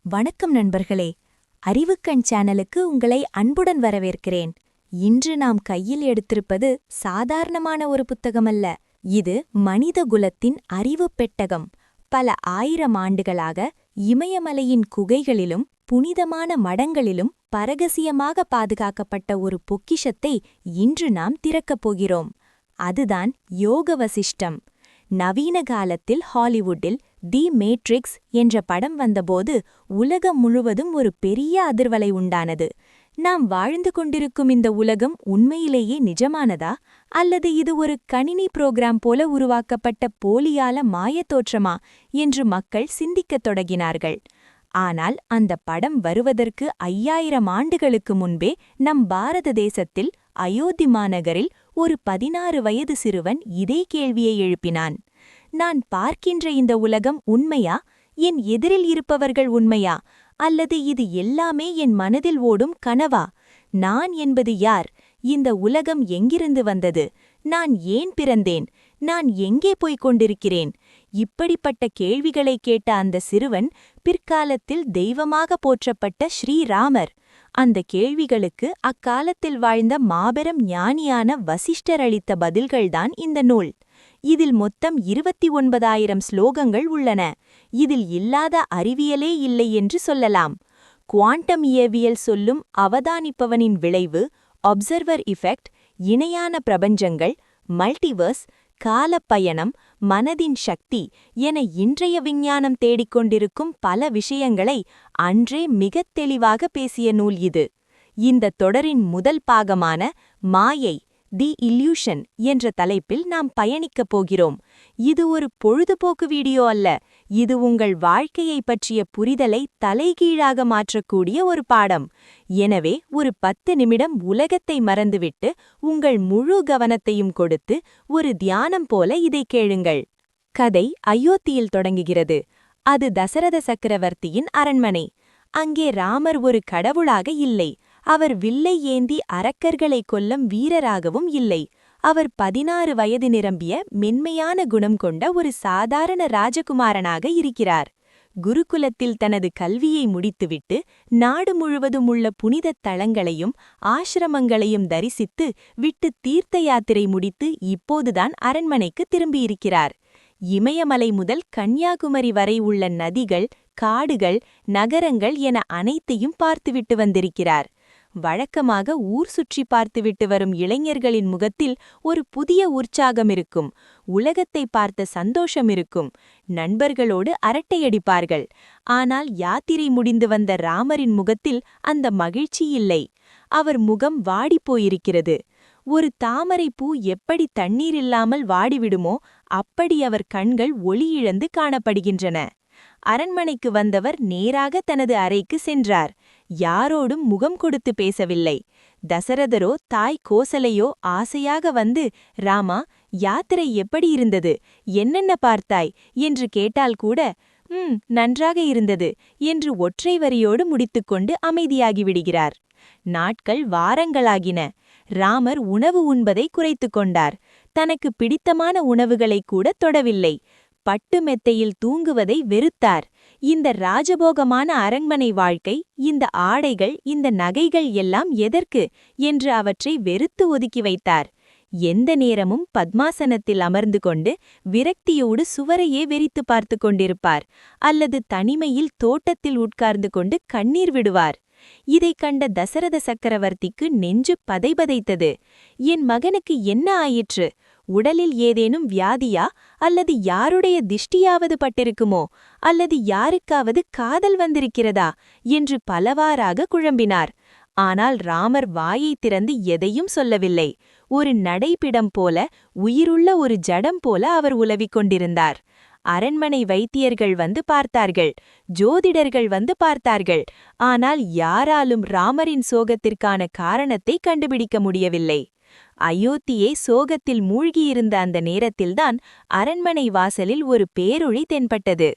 வணக்கம் நண்பர்களே. அறிவுக்கண் சேனலுக்கு உங்களை அன்புடன் வரவேற்கிறேன். இன்று நாம் கையில் எடுத்திருப்பது சாதாரணமான ஒரு புத்தகமல்ல. இது மனிதகுலத்தின் அறிவுப் பெட்டகம். பல ஆயிரம் ஆண்டுகளாக இமயமலையின் குகைகளிலும் புனிதமான மடங்களிலும் பரகசியமாக பாதுகாக்கப்பட்ட ஒரு பொக்கிஷத்தை இன்று நாம் திறக்கப் போகிறோம். அதுதான் யோக வசிஷ்டம். நவீன காலத்தில் ஹாலிவுட்டில் தி மேட்ரிக்ஸ் என்ற படம் வந்தபோது உலகம் முழுவதும் ஒரு பெரிய அதிர்வலை உண்டானது. நாம் வாழ்ந்து கொண்டிருக்கும் இந்த உலகம் உண்மையிலேயே நிஜமானதா, அல்லது இது ஒரு கணினி புரோகிராம் போல உருவாக்கப்பட்ட போலியால மாயத்தோற்றமா என்று மக்கள் சிந்திக்கத் தொடங்கினார்கள். ஆனால் அந்த படம் வருவதற்கு 5000 ஆண்டுகளுக்கு முன்பே நம் பாரத தேசத்தில் அயோத்தி மாநகரில் ஒரு 16 வயது சிறுவன் இதே கேள்வியை எழுப்பினான். நான் பார்க்கின்ற இந்த உலகம் உண்மையா? என் எதிரில் இருப்பவர்கள் உண்மையா? அல்லது இது எல்லாமே என் மனதில் ஓடும் கனவா? நான் என்பது யார்? இந்த உலகம் எங்கிருந்து வந்தது? நான் ஏன் பிறந்தேன்? நான் எங்கே போய்க் கொண்டிருக்கிறேன்? இப்படிப்பட்ட கேள்விகளை கேட்ட அந்த சிறுவன் பிற்காலத்தில் தெய்வமாக போற்றப்பட்ட ஸ்ரீராமர். அந்த கேள்விகளுக்கு அக்காலத்தில் வாழ்ந்த மாபெரும் ஞானியான வசிஷ்டர் அளித்த பதில்கள்தான் இந்த நூல். இதில் மொத்தம் 29,000 ஸ்லோகங்கள் உள்ளன. இதில் இல்லாத அறிவியலே இல்லை என்று சொல்லலாம். குவாண்டம் இயற்பியல் சொல்லும் அவதானிப்பவனின் விளைவு, ஒப்சர்வர் இஃபெக்ட், இணையான பிரபஞ்சங்கள், மல்டிவர்ஸ், காலப்பயணம், மனதின் சக்தி என இன்றைய விஞ்ஞானம் தேடிக்கொண்டிருக்கும் பல விஷயங்களை அன்றே மிகத் தெளிவாக பேசிய நூல் இது. இந்த தொடரின் முதல் பாகமான மாயை, தி இல்யூஷன் என்ற தலைப்பில் நாம் பயணிக்கப் போகிறோம். இது ஒரு பொழுதுபோக்கு வீடியோ அல்ல. இது உங்கள் வாழ்க்கையை பற்றிய புரிதலை தலைகீழாக மாற்றக்கூடிய ஒரு பாடம். எனவே ஒரு 10 நிமிடம் உலகத்தை மறந்துவிட்டு உங்கள் முழு கவனத்தையும் கொடுத்து ஒரு தியானம் போல இதை கேளுங்கள். கதை அயோத்தியில் தொடங்குகிறது. அது தசரத சக்கரவர்த்தியின் அரண்மனை. அங்கே ராமர் ஒரு கடவுளாக இல்லை. அவர் வில்லை ஏந்தி அரக்கர்களை கொல்லும் வீரராகவும் இல்லை. அவர் 16 வயது நிரம்பிய மென்மையான குணம் கொண்ட ஒரு சாதாரண ராஜகுமாரனாக இருக்கிறார். குருகுலத்தில் தனது கல்வியை முடித்துவிட்டு நாடு முழுவதும் உள்ள புனிதத் தலங்களையும் ஆசிரமங்களையும் தரிசித்து விட்டு தீர்த்த யாத்திரை முடித்து இப்போதுதான் அரண்மனைக்கு திரும்பியிருக்கிறார். இமயமலை முதல் கன்னியாகுமரி வரை உள்ள நதிகள், காடுகள், நகரங்கள் என அனைத்தையும் பார்த்துவிட்டு வந்திருக்கிறார். வழக்கமாக ஊர் சுற்றி பார்த்துவிட்டு வரும் இளைஞர்களின் முகத்தில் ஒரு புதிய உற்சாகம் இருக்கும். உலகத்தை பார்த்த சந்தோஷம் இருக்கும். நண்பர்களோடு அரட்டையடிப்பார்கள். ஆனால் யாத்திரை முடிந்து வந்த ராமரின் முகத்தில் அந்த மகிழ்ச்சி இல்லை. அவர் முகம் வாடிப்போயிருக்கிறது. ஒரு தாமரைப்பூ எப்படி தண்ணீர் இல்லாமல் வாடிவிடுமோ அப்படி அவர் கண்கள் ஒளியிழந்து காணப்படுகின்றன. அரண்மனைக்கு வந்தவர் நேராக தனது அறைக்கு சென்றார். யாரோடும் முகம் கொடுத்து பேசவில்லை. தசரதரோ தாய் கோசலையோ ஆசையாக வந்து, ராமா, யாத்திரை எப்படி இருந்தது? என்னென்ன பார்த்தாய் என்று கேட்டால் கூட, நன்றாக இருந்தது என்று ஒற்றை வரியோடு முடித்துக்கொண்டு அமைதியாகிவிடுகிறார். நாட்கள் வாரங்களாகின. ராமர் உணவு உண்பதை குறைத்துக் கொண்டார். தனக்கு பிடித்தமான உணவுகளை கூட தொடவில்லை. பட்டு மெத்தையில் தூங்குவதை வெறுத்தார். இந்த ராஜபோகமான அரண்மனை வாழ்க்கை, இந்த ஆடைகள், இந்த நகைகள் எல்லாம் எதற்கு என்று அவற்றை வெறுத்து ஒதுக்கி வைத்தார். எந்த நேரமும் பத்மாசனத்தில் அமர்ந்து கொண்டு விரக்தியோடு சுவரையே வெறித்து பார்த்து கொண்டிருப்பார். அல்லது தனிமையில் தோட்டத்தில் உட்கார்ந்து கொண்டு கண்ணீர் விடுவார். இதைக் கண்ட தசரத சக்கரவர்த்திக்கு நெஞ்சு பதைபதைத்தது. என் மகனுக்கு என்ன ஆயிற்று? உடலில் ஏதேனும் வியாதியா? அல்லது யாருடைய திஷ்டியாவது பட்டிருக்குமோ? அல்லது யாருக்காவது காதல் வந்திருக்கிறதா என்று பலவாறாக குழம்பினார். ஆனால் ராமர் வாயை திறந்து எதையும் சொல்லவில்லை. ஒரு நடைப்பிடம் போல, உயிருள்ள ஒரு ஜடம் போல அவர் உலவிக் கொண்டிருந்தார். அரண்மனை வைத்தியர்கள் வந்து பார்த்தார்கள். ஜோதிடர்கள் வந்து பார்த்தார்கள். ஆனால் யாராலும் ராமரின் சோகத்திற்கான காரணத்தை கண்டுபிடிக்க முடியவில்லை. அயோத்தியே சோகத்தில் மூழ்கியிருந்த அந்த நேரத்தில்தான் அரண்மனை வாசலில் ஒரு பேரொளி தென்பட்டது.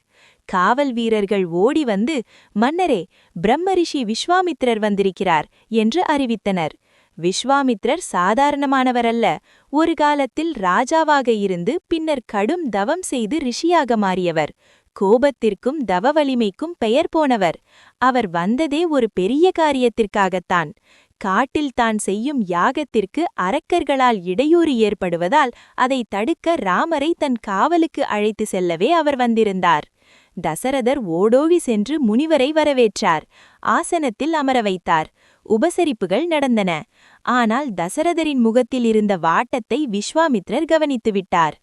காவல் வீரர்கள் ஓடி வந்து, மன்னரே, பிரம்மரிஷி விஸ்வாமித்திரர் வந்திருக்கிறார் என்று அறிவித்தனர். விஸ்வாமித்திரர் சாதாரணமானவரல்ல. ஒரு காலத்தில் ராஜாவாக இருந்து பின்னர் கடும் தவம் செய்து ரிஷியாக மாறியவர். கோபத்திற்கும் தவ வலிமைக்கும் பெயர் போனவர். அவர் வந்ததே ஒரு பெரிய காரியத்திற்காகத்தான். காட்டில் தான் செய்யும் யாகத்திற்கு அரக்கர்களால் இடையூறு ஏற்படுவதால் அதை தடுக்க ராமரை தன் காவலுக்கு அழைத்து செல்லவே அவர் வந்திருந்தார். தசரதர் ஓடோடி சென்று முனிவரை வரவேற்றார். ஆசனத்தில் அமர வைத்தார். உபசரிப்புகள் நடந்தன. ஆனால் தசரதரின் முகத்தில் இருந்த வாட்டத்தை விஸ்வாமித்ரர் கவனித்துவிட்டார்.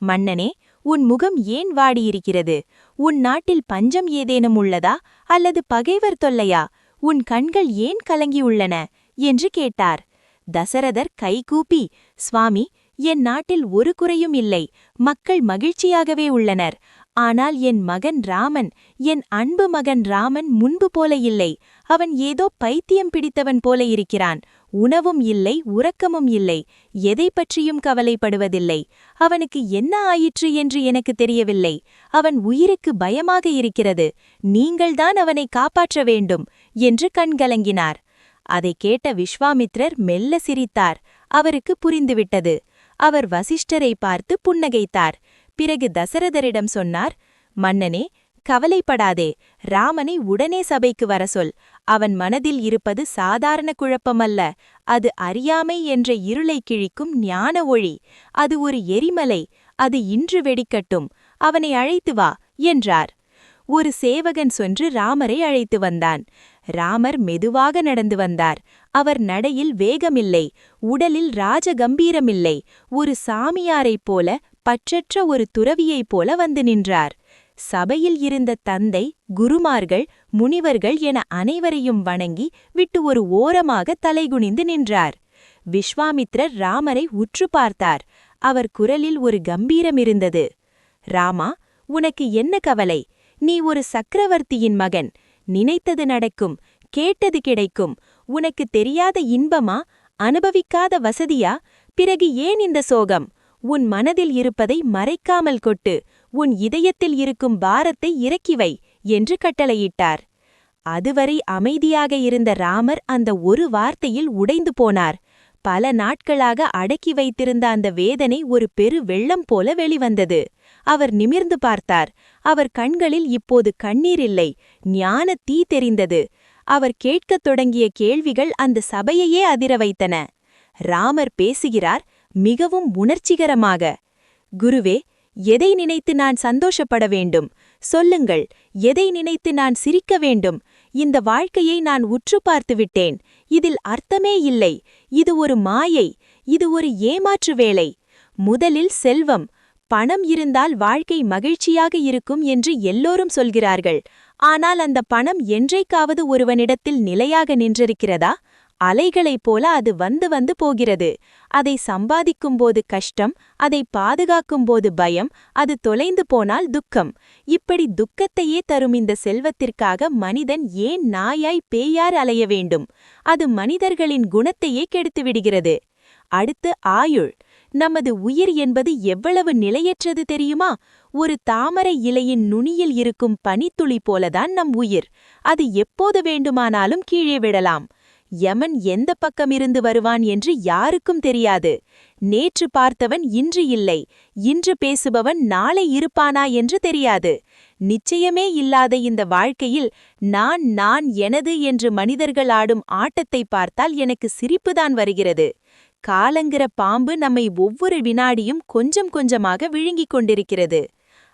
மன்னனே, உன் முகம் ஏன் வாடியிருக்கிறது? உன் நாட்டில் பஞ்சம் ஏதேனும் உள்ளதா அல்லது பகைவர் தொல்லையா? உன் கண்கள் ஏன் கலங்கியுள்ளன என்று கேட்டார். தசரதர் கைகூப்பி, சுவாமி, என் நாட்டில் ஒரு குறையும் இல்லை. மக்கள் மகிழ்ச்சியாகவே உள்ளனர். ஆனால் என் மகன் ராமன், என் அன்பு மகன் ராமன் முன்பு போல இல்லை. அவன் ஏதோ பைத்தியம் பிடித்தவன் போல இருக்கிறான். உணவும் இல்லை, உறக்கமும் இல்லை. எதை பற்றியும் கவலைப்படுவதில்லை. அவனுக்கு என்ன ஆயிற்று என்று எனக்கு தெரியவில்லை. அவன் உயிருக்கு பயமாக இருக்கிறது. நீங்கள்தான் அவனை காப்பாற்ற வேண்டும் என்று கண்கலங்கினார். அதை கேட்ட விஸ்வாமித்ரர் மெல்ல சிரித்தார். அவருக்கு புரிந்துவிட்டது. அவர் வசிஷ்டரை பார்த்து புன்னகைத்தார். பிறகு தசரதரிடம் சொன்னார், மன்னனே, கவலைப்படாதே. ராமனை உடனே சபைக்கு வர சொல். அவன் மனதில் இருப்பது சாதாரண குழப்பமல்ல. அது அறியாமை என்ற இருளை கிழிக்கும் ஞான ஒளி. அது ஒரு எரிமலை. அது இன்று வெடிக்கட்டும். அவனை அழைத்து வா என்றார். ஒரு சேவகன் சென்று ராமரை அழைத்து வந்தான். ராமர் மெதுவாக நடந்து வந்தார். அவர் நடையில் வேகமில்லை. உடலில் ராஜகம்பீரமில்லை. ஒரு சாமியாரைப் போல, பற்றற்ற ஒரு துறவியைப் போல வந்து நின்றார். சபையில் இருந்த தந்தை, குருமார்கள், முனிவர்கள் என அனைவரையும் வணங்கி விட்டு ஒரு ஓரமாக தலைகுனிந்து நின்றார். விஸ்வாமித்ரர் ராமரை உற்று பார்த்தார். அவர் குரலில் ஒரு கம்பீரம் இருந்தது. ராமா, உனக்கு என்ன கவலை? நீ ஒரு சக்கரவர்த்தியின் மகன். நினைத்தது நடக்கும், கேட்டது கிடைக்கும். உனக்கு தெரியாத இன்பமா, அனுபவிக்காத வசதியா? பிறகு ஏன் இந்த சோகம்? உன் மனதில் இருப்பதை மறைக்காமல் கொட்டு. உன் இதயத்தில் இருக்கும் பாரத்தை இறக்கிவை என்று கட்டளையிட்டார். அதுவரை அமைதியாக இருந்த ராமர் அந்த ஒரு வார்த்தையில் உடைந்து போனார். பல நாட்களாக அடக்கி வைத்திருந்த அந்த வேதனை ஒரு பெரு வெள்ளம் போல வெளிவந்தது. அவர் நிமிர்ந்து பார்த்தார். அவர் கண்களில் இப்போது கண்ணீர் இல்லை, ஞான தீ தெரிந்தது. அவர் கேட்கத் தொடங்கிய கேள்விகள் அந்த சபையையே அதிர வைத்தன. ராமர் பேசுகிறார், மிகவும் உணர்ச்சிகரமாக. குருவே, எதை நினைத்து நான் சந்தோஷப்பட வேண்டும்? சொல்லுங்கள், எதை நினைத்து நான் சிரிக்க வேண்டும்? இந்த வாழ்க்கையை நான் உற்று பார்த்து விட்டேன். இதில் அர்த்தமே இல்லை. இது ஒரு மாயை. இது ஒரு ஏமாற்று வேலை. முதலில் செல்வம். பணம் இருந்தால் வாழ்க்கை மகிழ்ச்சியாக இருக்கும் என்று எல்லோரும் சொல்கிறார்கள். ஆனால் அந்த பணம் என்றைக்காவது ஒருவனிடத்தில் நிலையாக நின்றிருக்கிறதா? அலைகளைப் போல அது வந்து வந்து போகிறது. அதை சம்பாதிக்கும்போது கஷ்டம், அதை பாதுகாக்கும்போது பயம், அது தொலைந்து போனால் துக்கம். இப்படி துக்கத்தையே தரும் இந்த செல்வத்திற்காக மனிதன் ஏன் நாயாய் பேயார் அலைய வேண்டும்? அது மனிதர்களின் குணத்தையே கெடுத்துவிடுகிறது. அடுத்து ஆயுள். நமது உயிர் என்பது எவ்வளவு நிலையற்றது தெரியுமா? ஒரு தாமரை இலையின் நுனியில் இருக்கும் பனித்துளி போலதான் நம் உயிர். அது எப்போது வேண்டுமானாலும் கீழே விடலாம். யமன் எந்த பக்கமிருந்து வருவான் என்று யாருக்கும் தெரியாது. நேற்று பார்த்தவன் இன்று இல்லை. இன்று பேசுபவன் நாளை இருப்பானா என்று தெரியாது. நிச்சயமே இல்லாத இந்த வாழ்க்கையில் நான் எனது என்று மனிதர்கள் ஆடும் ஆட்டத்தை பார்த்தால் எனக்கு சிரிப்புதான் வருகிறது. காலங்கிற பாம்பு நம்மை ஒவ்வொரு வினாடியும் கொஞ்சம் கொஞ்சமாக விழுங்கிக் கொண்டிருக்கிறது.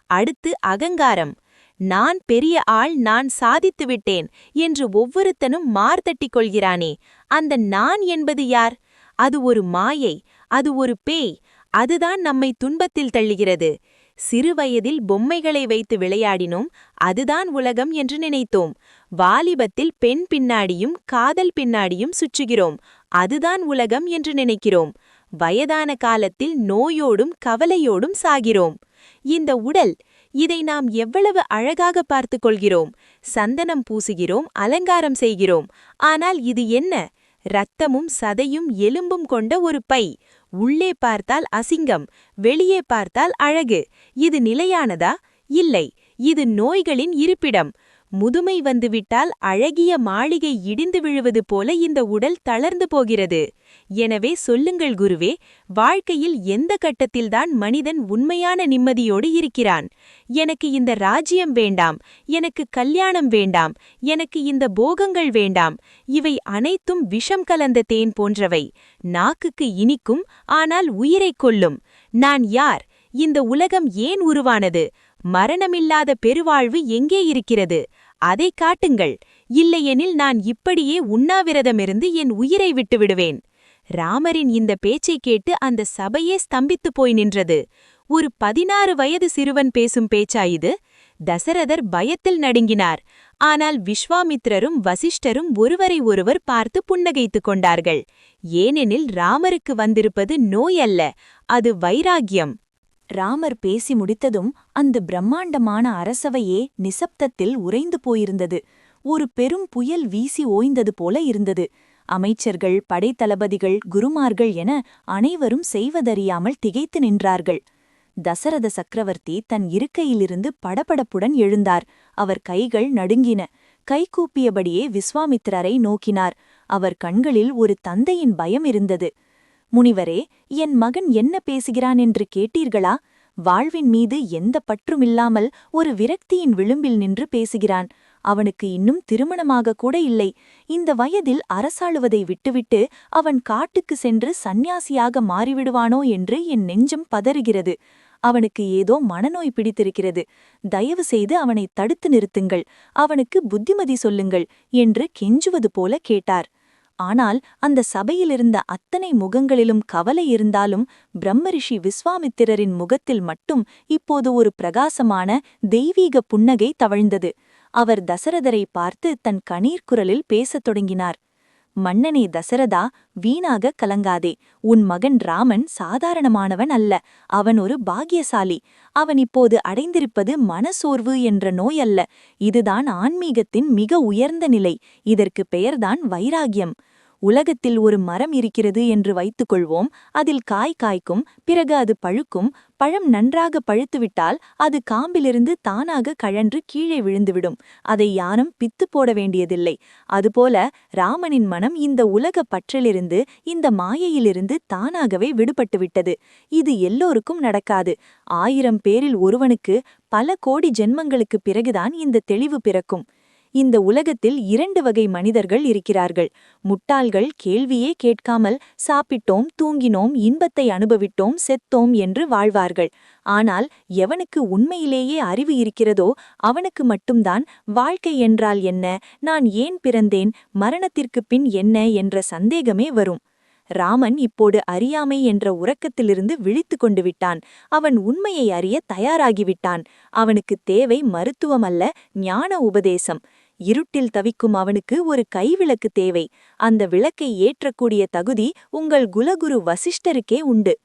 அடுத்து அகங்காரம். நான் பெரிய ஆள், நான் சாதித்துவிட்டேன் என்று ஒவ்வொருத்தனும் மார்த்தட்டிக் கொள்கிறானே, அந்த நான் என்பது யார்? அது ஒரு மாயை, அது ஒரு பேய். அதுதான் நம்மை துன்பத்தில் தள்ளுகிறது. சிறுவயதில் பொம்மைகளை வைத்து விளையாடினோம், அதுதான் உலகம் என்று நினைத்தோம். வாலிபத்தில் பெண் பின்னாடியும் காதல் பின்னாடியும் சுற்றுகிறோம், அதுதான் உலகம் என்று நினைக்கிறோம். வயதான காலத்தில் நோயோடும் கவலையோடும் சாகிறோம். இந்த உடல், இதை நாம் எவ்வளவு அழகாக பார்த்து கொள்கிறோம். சந்தனம் பூசுகிறோம், அலங்காரம் செய்கிறோம். ஆனால் இது என்ன? இரத்தமும் சதையும் எலும்பும் கொண்ட ஒரு பை. உள்ளே பார்த்தால் அசிங்கம், வெளியே பார்த்தால் அழகு. இது நிலையானதா? இல்லை, இது நோய்களின் இருப்பிடம். முதுமை வந்துவிட்டால் அழகிய மாளிகை இடிந்து விழுவது போல இந்த உடல் தளர்ந்து போகிறது. எனவே சொல்லுங்கள் குருவே, வாழ்க்கையில் எந்த கட்டத்தில்தான் மனிதன் உண்மையான நிம்மதியோடு இருக்கிறான்? எனக்கு இந்த ராஜ்யம் வேண்டாம், எனக்கு கல்யாணம் வேண்டாம், எனக்கு இந்த போகங்கள் வேண்டாம். இவை அனைத்தும் விஷம் கலந்த தேன் போன்றவை. நாக்குக்கு இனிக்கும், ஆனால் உயிரைக் கொல்லும். நான் யார்? இந்த உலகம் ஏன் உருவானது? மரணமில்லாத பெருவாழ்வு எங்கே இருக்கிறது? அதை காட்டுங்கள். இல்லையெனில் நான் இப்படியே உண்ணாவிரதமிருந்து என் உயிரை விட்டுவிடுவேன். ராமரின் இந்த பேச்சைக் கேட்டு அந்த சபையே ஸ்தம்பித்துப் போய் நின்றது. ஒரு 16 வயது சிறுவன் பேசும் பேச்சா இது? தசரதர் பயத்தில் நடுங்கினார். ஆனால் விஸ்வாமித்திரரும் வசிஷ்டரும் ஒருவரை ஒருவர் பார்த்து புன்னகைத்துக் கொண்டார்கள். ஏனெனில் ராமருக்கு வந்திருப்பது நோய் அல்ல, அது வைராக்கியம். ராமர் பேசி முடித்ததும் அந்த பிரம்மாண்டமான அரசவையே நிசப்தத்தில் உறைந்து போயிருந்தது. ஒரு பெரும் புயல் வீசி ஓய்ந்தது போல இருந்தது. அமைச்சர்கள், படைத்தளபதிகள், குருமார்கள் என அனைவரும் செய்வதறியாமல் திகைத்து நின்றார்கள். தசரத சக்கரவர்த்தி தன் இருக்கையிலிருந்து படபடப்புடன் எழுந்தார். அவர் கைகள் நடுங்கின. கைகூப்பியபடியே விஸ்வாமித்திரரை நோக்கினார். அவர் கண்களில் ஒரு தந்தையின் பயம் இருந்தது. முனிவரே, என் மகன் என்ன பேசுகிறான் என்று கேட்டீர்களா? வாழ்வின் மீது எந்த பற்றுமில்லாமல் ஒரு விரக்தியின் விளிம்பில் நின்று பேசுகிறான். அவனுக்கு இன்னும் திருமணமாக கூட இல்லை. இந்த வயதில் அரசாளுவதை விட்டுவிட்டு அவன் காட்டுக்கு சென்று சந்நியாசியாக மாறிவிடுவானோ என்று என் நெஞ்சம் பதறுகிறது. அவனுக்கு ஏதோ மனநோய் பிடித்திருக்கிறது. தயவு செய்து அவனை தடுத்து நிறுத்துங்கள், அவனுக்கு புத்திமதி சொல்லுங்கள் என்று கெஞ்சுவது போல கேட்டார். ஆனால் அந்த சபையிலிருந்த அத்தனை முகங்களிலும் கவலை இருந்தாலும் பிரம்மரிஷி விஸ்வாமித்திரரின் முகத்தில் மட்டும் இப்போது ஒரு பிரகாசமான தெய்வீக புன்னகை தவழ்ந்தது. அவர் தசரதரை பார்த்து தன் கணீர் குரலில் பேசத் தொடங்கினார். மன்னனே தசரதா, வீணாக கலங்காதே. உன் மகன் ராமன் சாதாரணமானவன் அல்ல. அவன் ஒரு பாக்கியசாலி. அவன் இப்போது அடைந்திருப்பது மனசோர்வு என்ற நோய் அல்ல. இதுதான் ஆன்மீகத்தின் மிக உயர்ந்த நிலை. இதற்கு பெயர்தான் வைராகியம். உலகத்தில் ஒரு மரம் இருக்கிறது என்று வைத்துக்கொள்வோம். அதில் காய் காய்க்கும், பிறகு அது பழுக்கும். பழம் நன்றாக பழுத்துவிட்டால் அது காம்பிலிருந்து தானாக கழன்று கீழே விழுந்துவிடும். அதை யாரும் பித்து போட வேண்டியதில்லை. அதுபோல ராமனின் மனம் இந்த உலக பற்றிலிருந்து, இந்த மாயையிலிருந்து தானாகவே விடுபட்டுவிட்டது. இது எல்லோருக்கும் நடக்காது. 1000 பேரில் ஒருவனுக்கு பல கோடி ஜென்மங்களுக்குப் பிறகுதான் இந்த தெளிவு பிறக்கும். இந்த உலகத்தில் 2 வகை மனிதர்கள் இருக்கிறார்கள். முட்டாள்கள் கேள்வியே கேட்காமல் சாப்பிட்டோம், தூங்கினோம், இன்பத்தை அனுபவித்தோம், செத்தோம் என்று வாழ்வார்கள். ஆனால் எவனுக்கு உண்மையிலேயே அறிவு இருக்கிறதோ அவனுக்கு மட்டும்தான் வாழ்க்கை என்றால் என்ன, நான் ஏன் பிறந்தேன், மரணத்திற்குப் பின் என்ன என்ற சந்தேகமே வரும். ராமன் இப்போது அறியாமை என்ற உறக்கத்திலிருந்து விழித்து கொண்டு விட்டான். அவன் உண்மையை அறிய தயாராகிவிட்டான். அவனுக்கு தேவை மருத்துவமல்ல, ஞான உபதேசம். இருட்டில் தவிக்கும் அவனுக்கு ஒரு கைவிளக்கு தேவை. அந்த விளக்கை ஏற்றக்கூடிய தகுதி உங்கள் குலகுரு வசிஷ்டருக்கே உண்டு.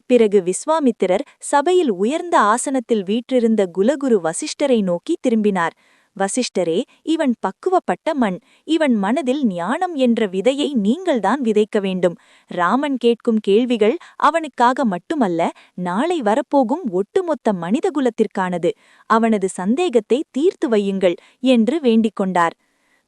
பிறகு விஸ்வாமித்திரர் சபையில் உயர்ந்த ஆசனத்தில் வீற்றிருந்த குலகுரு வசிஷ்டரை நோக்கி திரும்பினார். வசிஷ்டரே, இவன் பக்குவப்பட்ட மண். இவன் மனதில் ஞானம் என்ற விதையை நீங்கள்தான் விதைக்க வேண்டும். ராமன் கேட்கும் கேள்விகள் அவனுக்காக மட்டுமல்ல, நாளை வரப்போகும் ஒட்டுமொத்த மனிதகுலத்திற்கானது. அவனது சந்தேகத்தை தீர்த்து வையுங்கள் என்று வேண்டிக் கொண்டார்.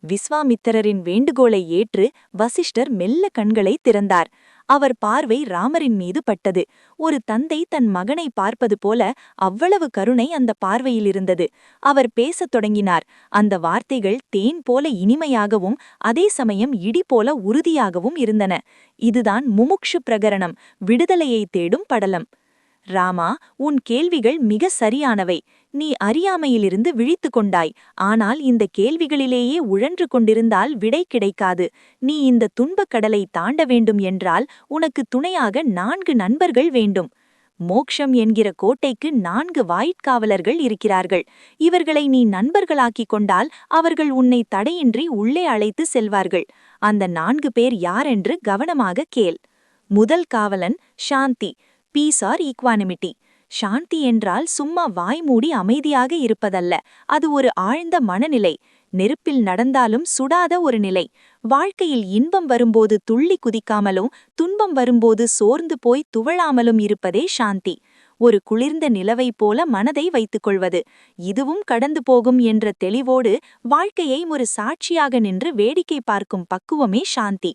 விஸ்வாமித்திரரின் வேண்டுகோளை ஏற்று வசிஷ்டர் மெல்ல கண்களை திறந்தார். அவர் பார்வை ராமரின் மீது பட்டது. ஒரு தந்தை தன் மகனை பார்ப்பது போல அவ்வளவு கருணை அந்த பார்வையில் இருந்தது. அவர் பேசத் தொடங்கினார். அந்த வார்த்தைகள் தேன் போல இனிமையாகவும் அதே சமயம் இடி போல உறுதியாகவும் இருந்தன. இதுதான் முமுக்ஷு பிரகரணம், விடுதலையை தேடும் படலம். ராமா, உன் கேள்விகள் மிக சரியானவை. நீ அறியாமையிலிருந்து விழித்து கொண்டாய். ஆனால் இந்த கேள்விகளிலேயே உழன்று கொண்டிருந்தால் விடை கிடைக்காது. நீ இந்த துன்பக் கடலை தாண்ட வேண்டும் என்றால் உனக்கு துணையாக 4 நண்பர்கள் வேண்டும். மோக்ஷம் என்கிற கோட்டைக்கு 4 வாயிற்காவலர்கள் இருக்கிறார்கள். இவர்களை நீ நண்பர்களாக்கிக் கொண்டால் அவர்கள் உன்னை தடையின்றி உள்ளே அழைத்து செல்வார்கள். அந்த 4 பேர் யாரென்று கவனமாக கேள். முதல் காவலன் சாந்தி, பீஸ் ஆர் ஈக்வானிமிட்டி. சாந்தி என்றால் சும்மா வாய்மூடி அமைதியாக இருப்பதல்ல, அது ஒரு ஆழ்ந்த மனநிலை. நெருப்பில் நடந்தாலும் சுடாத ஒரு நிலை. வாழ்க்கையில் இன்பம் வரும்போது துள்ளி குதிக்காமலும் துன்பம் வரும்போது சோர்ந்து போய் துவளாமலும் இருப்பதே சாந்தி. ஒரு குளிர்ந்த நிலவைப் போல மனதை வைத்துக் கொள்வது. இதுவும் கடந்து போகும் என்ற தெளிவோடு வாழ்க்கையை ஒரு சாட்சியாக நின்று வேடிக்கை பார்க்கும் பக்குவமே சாந்தி.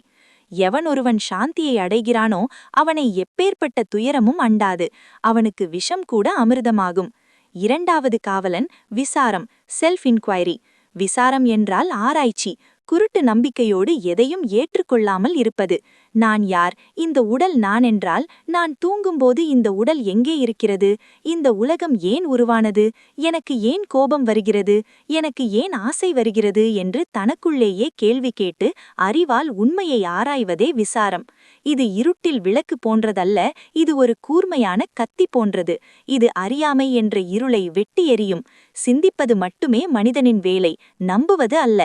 எவன் ஒருவன் சாந்தியை அடைகிறானோ அவனை எப்பேற்பட்ட துயரமும் அண்டாது. அவனுக்கு விஷம் கூட அமிர்தமாகும். இரண்டாவது காவலன் விசாரம், செல்ஃப் இன்குவைரி. விசாரம் என்றால் ஆராய்ச்சி. குருட்டு நம்பிக்கையோடு எதையும் ஏற்றுக்கொள்ளாமல் இருப்பது. நான் யார்? இந்த உடல் நான் என்றால் நான் தூங்கும்போது இந்த உடல் எங்கே இருக்கிறது? இந்த உலகம் ஏன் உருவானது? எனக்கு ஏன் கோபம் வருகிறது? எனக்கு ஏன் ஆசை வருகிறது என்று தனக்குள்ளேயே கேள்வி கேட்டு அறிவால் உண்மையை ஆராய்வதே விசாரம். இது இருட்டில் விளக்கு போன்றதல்ல, இது ஒரு கூர்மையான கத்தி போன்றது. இது அறியாமை என்ற இருளை வெட்டி எறியும். சிந்திப்பது மட்டுமே மனிதனின் வேலை, நம்புவது அல்ல.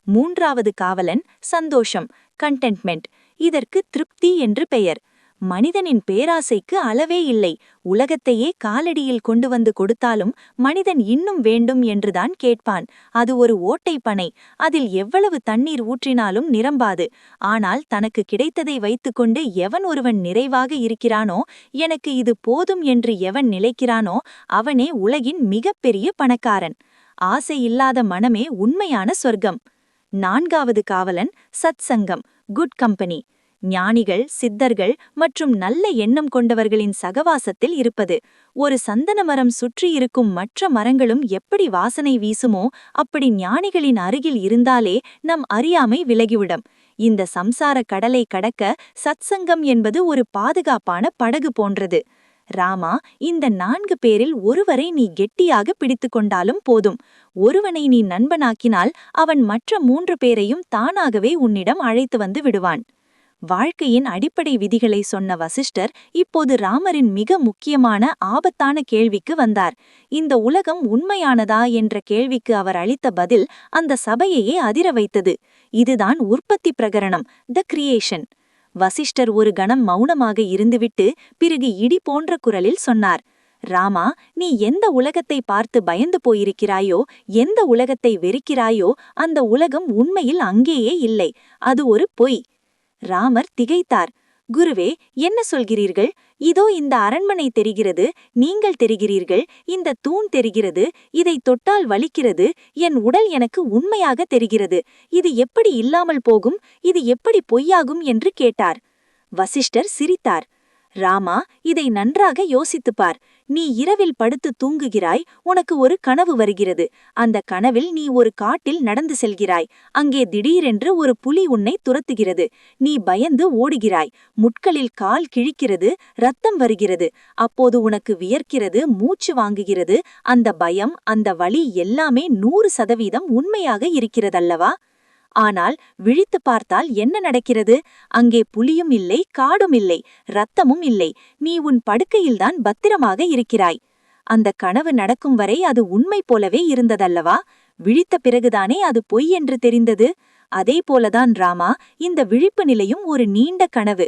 மூன்றாவது காவலன் சந்தோஷம், கண்டென்ட்மெண்ட். இதற்கு திருப்தி என்று பெயர். மனிதனின் பேராசைக்கு அளவே இல்லை. உலகத்தையே காலடியில் கொண்டு வந்து கொடுத்தாலும் மனிதன் இன்னும் வேண்டும் என்றுதான் கேட்பான். அது ஒரு ஓட்டைப்பனை. அதில் எவ்வளவு தண்ணீர் ஊற்றினாலும் நிரம்பாது. ஆனால் தனக்கு கிடைத்ததை வைத்துக்கொண்டு எவன் ஒருவன் நிறைவாக இருக்கிறானோ, எனக்கு இது போதும் என்று எவன் நிலைக்கிறானோ அவனே உலகின் மிகப்பெரிய பணக்காரன். ஆசை இல்லாத மனமே உண்மையான சொர்க்கம். நான்காவது காவலன் சத்சங்கம், குட் கம்பெனி. ஞானிகள், சித்தர்கள் மற்றும் நல்ல எண்ணம் கொண்டவர்களின் சகவாசத்தில் இருப்பது. ஒரு சந்தன மரம் சுற்றி இருக்கும் மற்ற மரங்களும் எப்படி வாசனை வீசுமோ அப்படி ஞானிகளின் அருகில் இருந்தாலே நம் அறியாமை விலகிவிடும். இந்த சம்சார கடலை கடக்க சத்சங்கம் என்பது ஒரு பாதுகாப்பான படகு போன்றது. ராமா, இந்த 4 பேரில் ஒருவரை நீ கெட்டியாக பிடித்து கொண்டாலும் போதும். ஒருவனை நீ நண்பனாக்கினால் அவன் மற்ற 3 பேரையும் தானாகவே உன்னிடம் அழைத்து வந்து விடுவான். வாழ்க்கையின் அடிப்படை விதிகளை சொன்ன வசிஷ்டர் இப்போது ராமரின் மிக முக்கியமான ஆபத்தான கேள்விக்கு வந்தார். இந்த உலகம் உண்மையானதா என்ற கேள்விக்கு அவர் அளித்த பதில் அந்த சபையையே அதிர வைத்தது. இதுதான் உற்பத்தி பிரகரணம், த கிரியேஷன். வசிஷ்டர் ஒரு கணம் மௌனமாக இருந்துவிட்டு பிறகு இடி போன்ற குரலில் சொன்னார், ராமா, நீ எந்த உலகத்தை பார்த்து பயந்து போயிருக்கிறாயோ, எந்த உலகத்தை வெறுக்கிறாயோ அந்த உலகம் உண்மையில் அங்கேயே இல்லை. அது ஒரு பொய். ராமர் திகைத்தார். குருவே, என்ன சொல்கிறீர்கள்? இதோ இந்த அரண்மனை தெரிகிறது, நீங்கள் தெரிகிறீர்கள், இந்த தூண் தெரிகிறது, இதை தொட்டால் வலிக்கிறது, என் உடல் எனக்கு உண்மையாக தெரிகிறது. இது எப்படி இல்லாமல் போகும்? இது எப்படி பொய்யாகும் என்று கேட்டார். வசிஷ்டர் சிரித்தார். ராமா, இதை நன்றாக யோசித்துப்பார். நீ இரவில் படுத்து தூங்குகிறாய், உனக்கு ஒரு கனவு வருகிறது. அந்த கனவில் நீ ஒரு காட்டில் நடந்து செல்கிறாய். அங்கே திடீரென்று ஒரு புலி உன்னை துரத்துகிறது. நீ பயந்து ஓடுகிறாய். முட்களில் கால் கிழிக்கிறது, ரத்தம் வருகிறது. அப்போது உனக்கு வியர்க்கிறது, மூச்சு வாங்குகிறது. அந்த பயம், அந்த வலி எல்லாமே 100% உண்மையாக இருக்கிறதல்லவா? ஆனால் விழித்து பார்த்தால் என்ன நடக்கிறது? அங்கே புலியும் இல்லை, காடும் இல்லை, இரத்தமும் இல்லை. நீ உன் படுக்கையில்தான் பத்திரமாக இருக்கிறாய். அந்த கனவு நடக்கும் வரை அது உண்மை போலவே இருந்ததல்லவா? விழித்த பிறகுதானே அது பொய் என்று தெரிந்தது. அதே போலதான் ராமா, இந்த விழிப்பு நிலையும் ஒரு நீண்ட கனவு.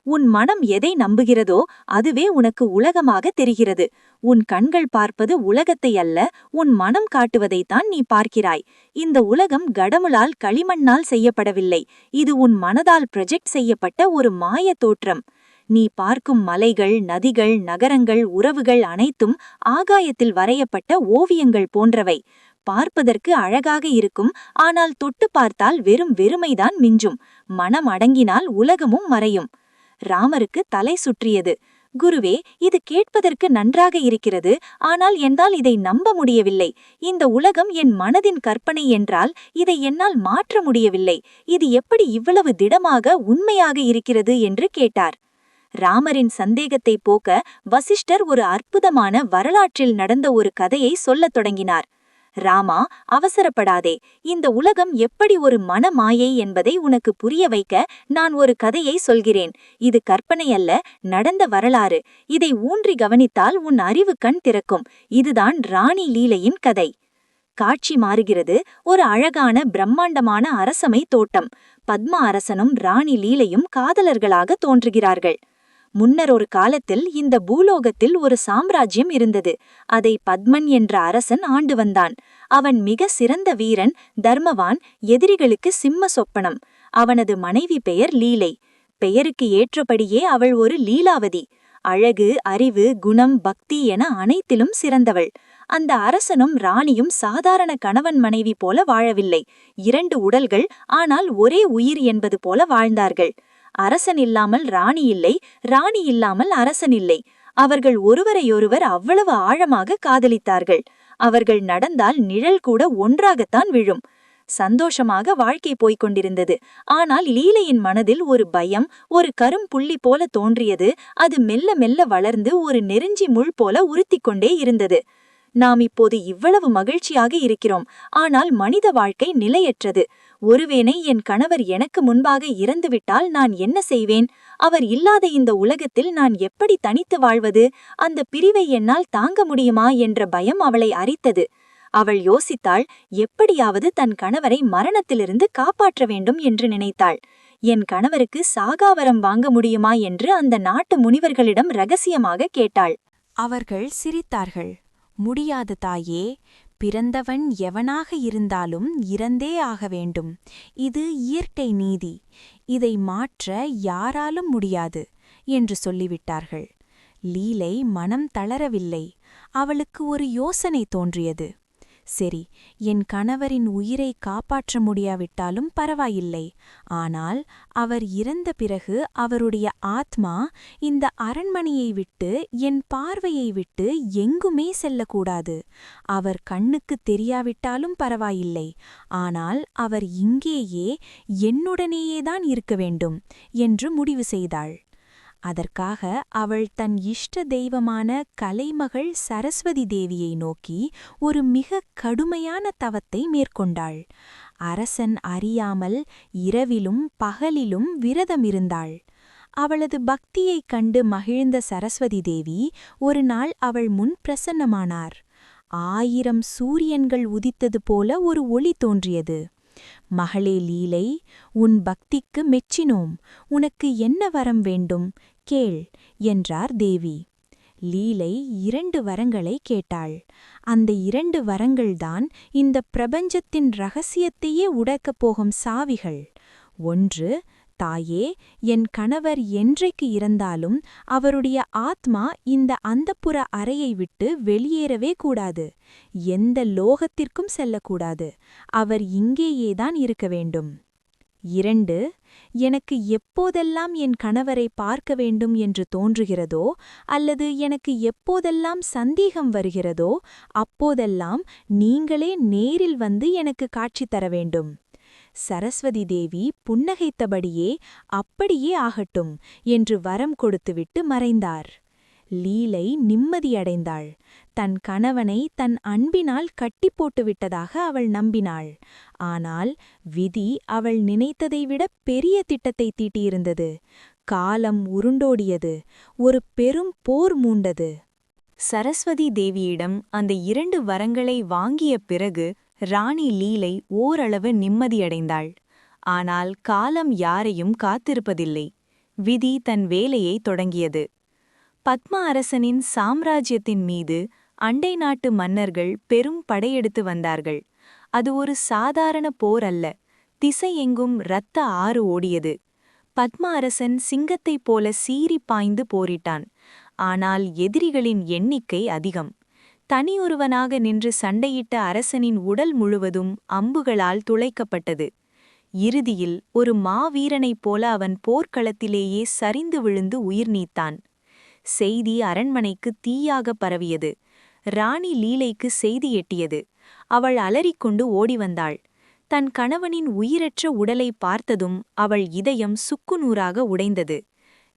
உன் மனம் எதை நம்புகிறதோ அதுவே உனக்கு உலகமாக தெரிகிறது. உன் கண்கள் பார்ப்பது உலகத்தை அல்ல, உன் மனம் காட்டுவதைத்தான் நீ பார்க்கிறாய். இந்த உலகம் கடமுளால் களிமண்ணால் செய்யப்படவில்லை. இது உன் மனதால் ப்ரொஜெக்ட் செய்யப்பட்ட ஒரு மாய தோற்றம். நீ பார்க்கும் மலைகள், நதிகள், நகரங்கள், உறவுகள் அனைத்தும் ஆகாயத்தில் வரையப்பட்ட ஓவியங்கள் போன்றவை. பார்ப்பதற்கு அழகாக இருக்கும், ஆனால் தொட்டு பார்த்தால் வெறும் வெறுமைதான் மிஞ்சும். மனம் அடங்கினால் உலகமும் மறையும். ராமருக்கு தலை சுற்றியது. குருவே, இது கேட்பதற்கு நன்றாக இருக்கிறது, ஆனால் என்னால் இதை நம்ப முடியவில்லை. இந்த உலகம் என் மனதின் கற்பனை என்றால் இதை என்னால் மாற்ற முடியவில்லை. இது எப்படி இவ்வளவு திடமாக உண்மையாக இருக்கிறது என்று கேட்டார். ராமரின் சந்தேகத்தை போக்க வசிஷ்டர் ஒரு அற்புதமான வரலாற்றில் நடந்த ஒரு கதையை சொல்லத் தொடங்கினார். ராமா, அவசரப்படாதே. இந்த உலகம் எப்படி ஒரு மனமாயை என்பதை உனக்கு புரிய வைக்க நான் ஒரு கதையை சொல்கிறேன். இது கற்பனை அல்ல, நடந்த வரலாறு. இதை ஊன்றி கவனித்தால் உன் அறிவு கண் திறக்கும். இதுதான் ராணி லீலையின் கதை. காட்சி மாறுகிறது. ஒரு அழகான பிரம்மாண்டமான அரசமை தோட்டம். பத்ம அரசனும் ராணி லீலையும் காதலர்களாக தோன்றுகிறார்கள். முன்னர் ஒரு காலத்தில் இந்த பூலோகத்தில் ஒரு சாம்ராஜ்யம் இருந்தது. அதை பத்மன் என்ற அரசன் ஆண்டு வந்தான். அவன் மிக சிறந்த வீரன், தர்மவான், எதிரிகளுக்கு சிம்ம சொப்பனம். அவனது மனைவி பெயர் லீலை. பெயருக்கு ஏற்றபடியே அவள் ஒரு லீலாவதி. அழகு, அறிவு, குணம், பக்தி என அனைத்திலும் சிறந்தவள். அந்த அரசனும் ராணியும் சாதாரண கணவன் மனைவி போல வாழவில்லை. 2 உடல்கள், ஆனால் ஒரே உயிர் என்பது போல வாழ்ந்தார்கள். அரசன் இல்லாமல் ராணி இல்லை, ராணி இல்லாமல் அரசன் இல்லை. அவர்கள் ஒருவரையொருவர் அவ்வளவு ஆழமாக காதலித்தார்கள். அவர்கள் நடந்தால் நிழல் கூட ஒன்றாகத்தான் விழும். சந்தோஷமாக வாழ்க்கை போய்க் கொண்டிருந்தது. ஆனால் லீலையின் மனதில் ஒரு பயம், ஒரு கரும்புள்ளி போல தோன்றியது. அது மெல்ல மெல்ல வளர்ந்து ஒரு நெருஞ்சி முள் போல உறுத்திக்கொண்டே இருந்தது. நாம் இப்போது இவ்வளவு மகிழ்ச்சியாக இருக்கிறோம், ஆனால் மனித வாழ்க்கை நிலையற்றது. ஒருவேளை என் கணவர் எனக்கு முன்பாக இறந்துவிட்டால் நான் என்ன செய்வேன்? அவர் இல்லாத இந்த உலகத்தில் நான் எப்படி தனித்து வாழ்வது? அந்த பிரிவை என்னால் தாங்க முடியுமா என்ற பயம் அவளை அரித்தது. அவள் யோசித்தாள், எப்படியாவது தன் கணவரை மரணத்திலிருந்து காப்பாற்ற வேண்டும் என்று நினைத்தாள். என் கணவருக்கு சாகாவரம் வாங்க முடியுமா என்று அந்த நாட்டு முனிவர்களிடம் ரகசியமாக கேட்டாள். அவர்கள் சிரித்தார்கள். முடியாது தாயே, பிறந்தவன் எவனாக இருந்தாலும் இறந்தே ஆக வேண்டும். இது இயற்கை நீதி. இதை மாற்ற யாராலும் முடியாது என்று சொல்லிவிட்டார்கள். லீலை மனம் தளரவில்லை. அவளுக்கு ஒரு யோசனை தோன்றியது. சரி, என் கணவரின் உயிரை காப்பாற்ற முடியாவிட்டாலும் பரவாயில்லை. ஆனால் அவர் இறந்த பிறகு அவருடைய ஆத்மா இந்த அரண்மனையை விட்டு, என் பார்வையை விட்டு எங்குமே செல்லக்கூடாது. அவர் கண்ணுக்கு தெரியாவிட்டாலும் பரவாயில்லை. ஆனால் அவர் இங்கேயே என்னுடனேயேதான் இருக்க வேண்டும் என்று முடிவு செய்தாள். அதற்காக அவள் தன் இஷ்ட தெய்வமான கலைமகள் சரஸ்வதி தேவியை நோக்கி ஒரு மிக கடுமையான தவத்தை மேற்கொண்டாள். அரசன் அறியாமல் இரவிலும் பகலிலும் விரதமிருந்தாள். அவளது பக்தியைக் கண்டு மகிழ்ந்த சரஸ்வதி தேவி ஒரு நாள் அவள் முன் பிரசன்னமானார். 1000 சூரியன்கள் உதித்தது போல ஒரு ஒளி தோன்றியது. மகளே லீலை, உன் பக்திக்கு மெச்சினோம். உனக்கு என்ன வரம் வேண்டும்? கேள் என்றார் தேவி. லீலை 2 வரங்களை கேட்டாள். அந்த 2 வரங்கள்தான் இந்த பிரபஞ்சத்தின் ரகசியத்தையே உடைக்கப் போகும் சாவிகள். 1, தாயே, என் கணவர் என்றைக்கு இறந்தாலும் அவருடைய ஆத்மா இந்த அந்தப்புற அறையை விட்டு வெளியேறவே கூடாது. எந்த லோகத்திற்கும் செல்லக்கூடாது. அவர் இங்கேயேதான் இருக்க வேண்டும். 2, எனக்கு எப்போதெல்லாம் என் கணவரை பார்க்க வேண்டும் என்று தோன்றுகிறதோ, அல்லது எனக்கு எப்போதெல்லாம் சந்தேகம் வருகிறதோ, அப்போதெல்லாம் நீங்களே நேரில் வந்து எனக்கு காட்சி தர வேண்டும். சரஸ்வதி தேவி புன்னகைத்தபடியே அப்படியே ஆகட்டும் என்று வரம் கொடுத்துவிட்டு மறைந்தார். லீலை நிம்மதியடைந்தாள். தன் கணவனை தன் அன்பினால் கட்டி போட்டுவிட்டதாக அவள் நம்பினாள். ஆனால் விதி அவள் நினைத்ததை விட பெரிய திட்டத்தை தீட்டியிருந்தது. காலம் உருண்டோடியது. ஒரு பெரும் போர் மூண்டது. சரஸ்வதி தேவியிடம் அந்த 2 வரங்களை வாங்கிய பிறகு ராணி லீலை ஓரளவு நிம்மதியடைந்தாள். ஆனால் காலம் யாரையும் காத்திருப்பதில்லை. விதி தன் வேலையை தொடங்கியது. பத்மா அரசனின் சாம்ராஜ்யத்தின் மீது அண்டை நாட்டு மன்னர்கள் பெரும் படையெடுத்து வந்தார்கள். அது ஒரு சாதாரண போர் அல்ல. திசையெங்கும் இரத்த ஆறு ஓடியது. பத்மா அரசன் சிங்கத்தைப் போல சீறி பாய்ந்து போரிட்டான். ஆனால் எதிரிகளின் எண்ணிக்கை அதிகம். தனியொருவனாக நின்று சண்டையிட்ட அரசனின் உடல் முழுவதும் அம்புகளால் துளைக்கப்பட்டது. இறுதியில் ஒரு மாவீரனைப் போல அவன் போர்க்களத்திலேயே சரிந்து விழுந்து உயிர் நீத்தான். செய்தி அரண்மனைக்கு தீயாக பரவியது. ராணி லீலைக்கு செய்தி எட்டியது. அவள் அலறிக்கொண்டு ஓடி வந்தாள். தன் கணவனின் உயிரற்ற உடலை பார்த்ததும் அவள் இதயம் சுக்குநூறாக உடைந்தது.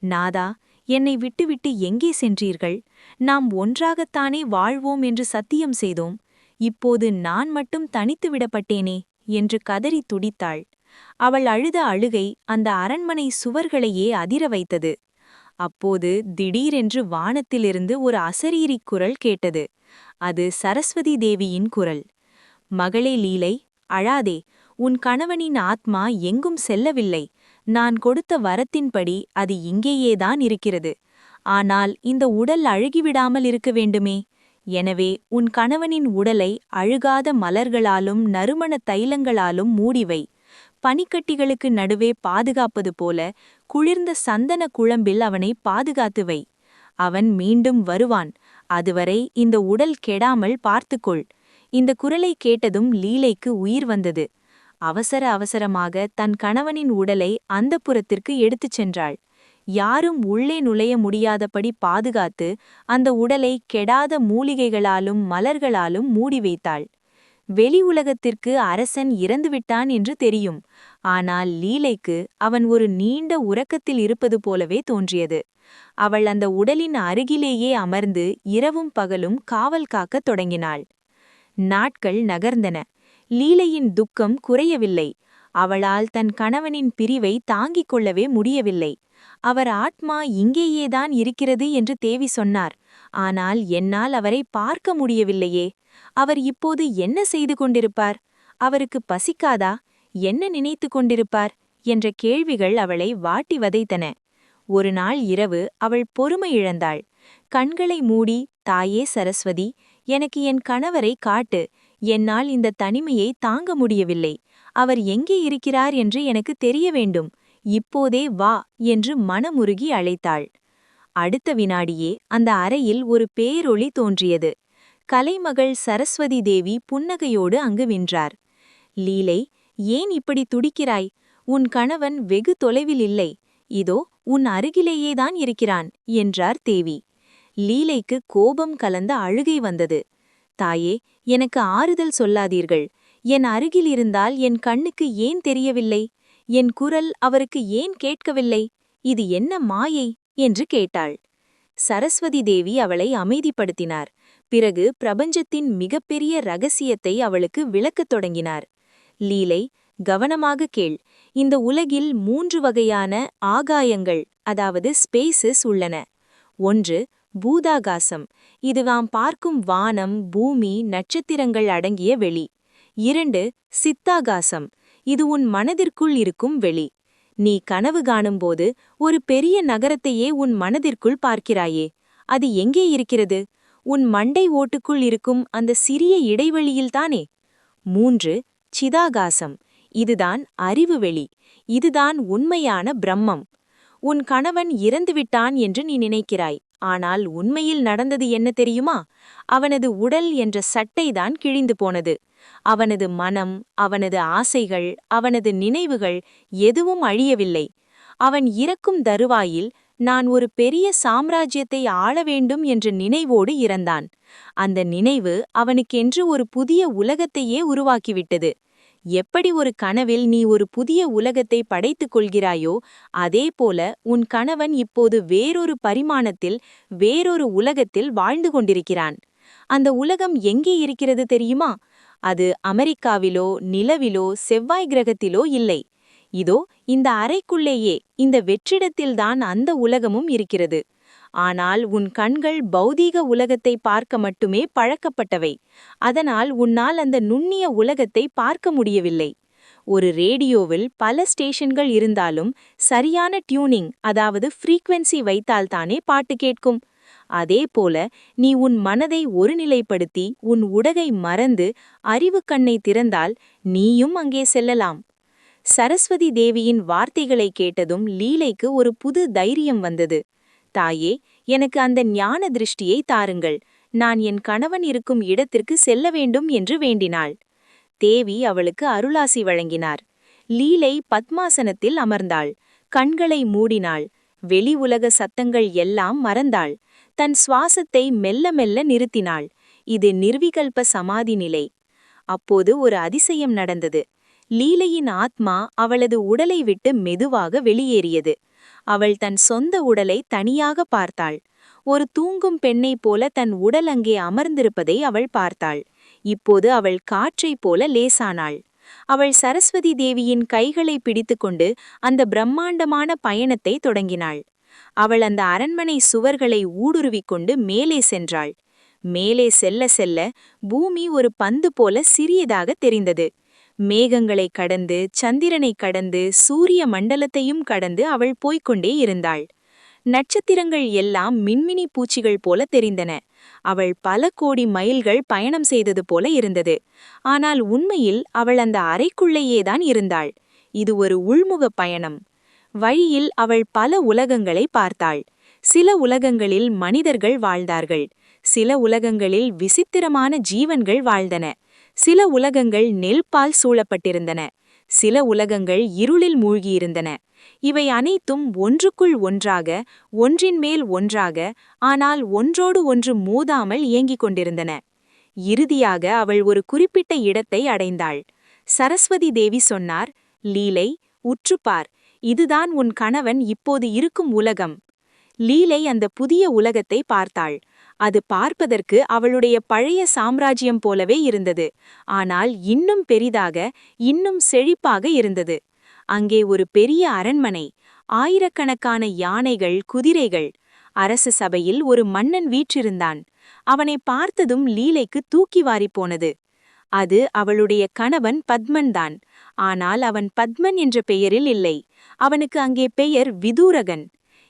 நாதா, என்னை விட்டுவிட்டு எங்கே சென்றீர்கள்? நாம் ஒன்றாகத்தானே வாழ்வோம் என்று சத்தியம் செய்தோம். இப்போது நான் மட்டும் தனித்து விடப்பட்டேனே என்று கதறி துடித்தாள். அவள் அழுத அழுகை அந்த அரண்மனை சுவர்களையே அதிர வைத்தது. அப்போது திடீரென்று வானத்திலிருந்து ஒரு அசரீரிக் குரல் கேட்டது. அது சரஸ்வதி தேவியின் குரல். மகளே லீலை, அழாதே. உன் கணவனின் ஆத்மா எங்கும் செல்லவில்லை. நான் கொடுத்த வரத்தின்படி அது இங்கேயேதான் இருக்கிறது. ஆனால் இந்த உடல் அழுகிவிடாமல் இருக்க வேண்டுமே. எனவே உன் கணவனின் உடலை அழுகாத மலர்களாலும் நறுமண தைலங்களாலும் மூடிவை. பனிக்கட்டிகளுக்கு நடுவே பாதுகாப்பது போல குளிர்ந்த சந்தன குழம்பில் அவனை பாதுகாத்து வை. அவன் மீண்டும் வருவான். அதுவரை இந்த உடல் கெடாமல் பார்த்துக்கொள். இந்த குரலை கேட்டதும் லீலைக்கு உயிர் வந்தது. அவசர அவசரமாக தன் கணவனின் உடலை அந்தப்புரத்திற்கு எடுத்துச் சென்றாள். யாரும் உள்ளே நுழைய முடியாதபடி பாதுகாத்து அந்த உடலை கெடாத மூலிகைகளாலும் மலர்களாலும் மூடி வைத்தாள். வெளி உலகத்திற்கு அரசன் இறந்துவிட்டான் என்று தெரியும். ஆனால் லீலைக்கு அவன் ஒரு நீண்ட உறக்கத்தில் இருப்பது போலவே தோன்றியது. அவள் அந்த உடலின் அருகிலேயே அமர்ந்து இரவும் பகலும் காவல் காக்கத் தொடங்கினாள். நாட்கள் நகர்ந்தன. லீலையின் துக்கம் குறையவில்லை. அவளால் தன் கணவனின் பிரிவை தாங்கிக் கொள்ளவே முடியவில்லை. அவர் ஆத்மா இங்கேயேதான் இருக்கிறது என்று தேவி சொன்னார். ஆனால் என்னால் அவரை பார்க்க முடியவில்லையே. அவர் இப்போது என்ன செய்து கொண்டிருப்பார்? அவருக்கு பசிக்காதா? என்ன நினைத்து கொண்டிருப்பார் என்ற கேள்விகள் அவளை வாட்டி வதைத்தன. ஒரு நாள் இரவு அவள் பொறுமை இழந்தாள். கண்களை மூடி, தாயே சரஸ்வதி, எனக்கு என் கணவரை காட்டு. என்னால் இந்த தனிமையை தாங்க முடியவில்லை. அவர் எங்கே இருக்கிறார் என்று எனக்கு தெரிய வேண்டும். இப்போதே வா என்று மனமுருகி அழைத்தாள். அடுத்த வினாடியே அந்த அறையில் ஒரு பேரொளி தோன்றியது. கலைமகள் சரஸ்வதி தேவி புன்னகையோடு அங்கு நின்றார். லீலை, ஏன் இப்படி துடிக்கிறாய்? உன் கணவன் வெகு தொலைவில் இல்லை. இதோ உன் அருகிலேயேதான் இருக்கிறான் என்றார் தேவி. லீலைக்கு கோபம் கலந்த அழுகை வந்தது. தாயே, எனக்கு ஆறுதல் சொல்லாதீர்கள். என் அருகில் இருந்தால் என் கண்ணுக்கு ஏன் தெரியவில்லை? என் குரல் அவருக்கு ஏன் கேட்கவில்லை? இது என்ன மாயை என்று கேட்டாள். சரஸ்வதி தேவி அவளை அமைதிப்படுத்தினார். பிறகு பிரபஞ்சத்தின் மிகப்பெரிய ரகசியத்தை அவளுக்கு விளக்கத் தொடங்கினார். லீலை, கவனமாக கேள். இந்த உலகில் 3 வகையான ஆகாயங்கள், அதாவது ஸ்பேசஸ் உள்ளன. 1 பூதாகாசம். இது நாம் பார்க்கும் வானம், பூமி, நட்சத்திரங்கள் அடங்கிய வெளி. 2 சித்தாகாசம். இது உன் மனதிற்குள் இருக்கும் வெளி. நீ கனவு காணும்போது ஒரு பெரிய நகரத்தையே உன் மனதிற்குள் பார்க்கிறாயே, அது எங்கே இருக்கிறது? உன் மண்டை ஓட்டுக்குள் இருக்கும் அந்த சிறிய இடைவெளியில்தானே? 3 சிதாகாசம். இதுதான் அறிவு வெளி. இதுதான் உண்மையான பிரம்மம். உன் கணவன் இறந்துவிட்டான் என்று நீ நினைக்கிறாய். ஆனால் உண்மையில் நடந்தது என்ன தெரியுமா? அவனது உடல் என்ற சட்டைதான் கிழிந்து போனது. அவனது மனம், அவனது ஆசைகள், அவனது நினைவுகள் எதுவும் அழியவில்லை. அவன் இறக்கும் தருவாயில் நான் ஒரு பெரிய சாம்ராஜ்யத்தை ஆள வேண்டும் என்ற நினைவோடு இறந்தான். அந்த நினைவு அவனுக்கென்று ஒரு புதிய உலகத்தையே உருவாக்கிவிட்டது. எப்படி ஒரு கனவில் நீ ஒரு புதிய உலகத்தை படைத்துக் கொள்கிறாயோ, அதேபோல உன் கணவன் இப்போது வேறொரு பரிமாணத்தில், வேறொரு உலகத்தில் வாழ்ந்து கொண்டிருக்கிறான். அந்த உலகம் எங்கே இருக்கிறது தெரியுமா? அது அமெரிக்காவிலோ, நிலவிலோ, செவ்வாய் கிரகத்திலோ இல்லை. இதோ இந்த அறைக்குள்ளேயே, இந்த வெற்றிடத்தில்தான் அந்த உலகமும் இருக்கிறது. ஆனால் உன் கண்கள் பௌதீக உலகத்தை பார்க்க மட்டுமே பழக்கப்பட்டவை. அதனால் உன்னால் அந்த நுண்ணிய உலகத்தை பார்க்க முடியவில்லை. ஒரு ரேடியோவில் பல ஸ்டேஷன்கள் இருந்தாலும் சரியான டியூனிங், அதாவது ஃப்ரீக்வென்சி வைத்தால்தானே பாட்டு கேட்கும். அதேபோல நீ உன் மனதை ஒருநிலைப்படுத்தி உன் உடகை மறந்து அறிவு கண்ணை திறந்தால் நீயும் அங்கே செல்லலாம். சரஸ்வதி தேவியின் வார்த்தைகளை கேட்டதும் லீலைக்கு ஒரு புது தைரியம் வந்தது. தாயே, எனக்கு அந்த ஞான திருஷ்டியை தாருங்கள். நான் என் கணவன் இருக்கும் இடத்திற்கு செல்ல வேண்டும் என்று வேண்டினாள். தேவி அவளுக்கு அருளாசி வழங்கினார். லீலை பத்மாசனத்தில் அமர்ந்தாள். கண்களை மூடினாள். வெளி உலக சத்தங்கள் எல்லாம் மறந்தாள். தன் சுவாசத்தை மெல்ல மெல்ல நிறுத்தினாள். இது நிர்விகல்ப சமாதி நிலை. அப்போது ஒரு அதிசயம் நடந்தது. லீலையின் ஆத்மா அவளது உடலை விட்டு மெதுவாக வெளியேறியது. அவள் தன் சொந்த உடலை தனியாக பார்த்தாள். ஒரு தூங்கும் பெண்ணைப் போல தன் உடல் அங்கே அமர்ந்திருப்பதை அவள் பார்த்தாள். இப்போது அவள் காற்றைப் போல லேசானாள். அவள் சரஸ்வதி தேவியின் கைகளை பிடித்துக்கொண்டு அந்த பிரம்மாண்டமான பயணத்தை தொடங்கினாள். அவள் அந்த அரண்மனை சுவர்களை ஊடுருவிக்கொண்டு மேலே சென்றாள். மேலே செல்ல செல்ல பூமி ஒரு பந்து போல சிறியதாக தெரிந்தது. மேகங்களை கடந்து, சந்திரனை கடந்து, சூரிய மண்டலத்தையும் கடந்து அவள் போய்க்கொண்டே இருந்தாள். நட்சத்திரங்கள் எல்லாம் மின்மினி பூச்சிகள் போல தெரிந்தன. அவள் பல கோடி மைல்கள் பயணம் செய்தது போல இருந்தது. ஆனால் உண்மையில் அவள் அந்த அறைக்குள்ளேயேதான் இருந்தாள். இது ஒரு உள்முக பயணம். வழியில் அவள் பல உலகங்களை பார்த்தாள். சில உலகங்களில் மனிதர்கள் வாழ்ந்தார்கள். சில உலகங்களில் விசித்திரமான ஜீவன்கள் வாழ்ந்தன. சில உலகங்கள் நெல்பால் சூழப்பட்டிருந்தன. சில உலகங்கள் இருளில் மூழ்கியிருந்தன. இவை அனைத்தும் ஒன்றுக்குள் ஒன்றாக, ஒன்றின் மேல் ஒன்றாக, ஆனால் ஒன்றோடு ஒன்று மோதாமல் இயங்கிக் கொண்டிருந்தன. இறுதியாக அவள் ஒரு குறிப்பிட்ட இடத்தை அடைந்தாள். சரஸ்வதி தேவி சொன்னார், லீலை, உற்றுப்பார், இதுதான் உன் கணவன் இப்போது இருக்கும் உலகம். லீலை அந்த புதிய உலகத்தை பார்த்தாள். அது பார்ப்பதற்கு அவளுடைய பழைய சாம்ராஜ்யம் போலவே இருந்தது. ஆனால் இன்னும் பெரிதாக, இன்னும் செழிப்பாக இருந்தது. அங்கே ஒரு பெரிய அரண்மனை, ஆயிரக்கணக்கான யானைகள், குதிரைகள். அரசு சபையில் ஒரு மன்னன் வீற்றிருந்தான். அவனை பார்த்ததும் லீலைக்கு தூக்கி வாரிப் போனது. அது அவளுடைய கணவன் பத்மன்தான். ஆனால் அவன் பத்மன் என்ற பெயரில் இல்லை. அவனுக்கு அங்கே பெயர் விதூரகன்.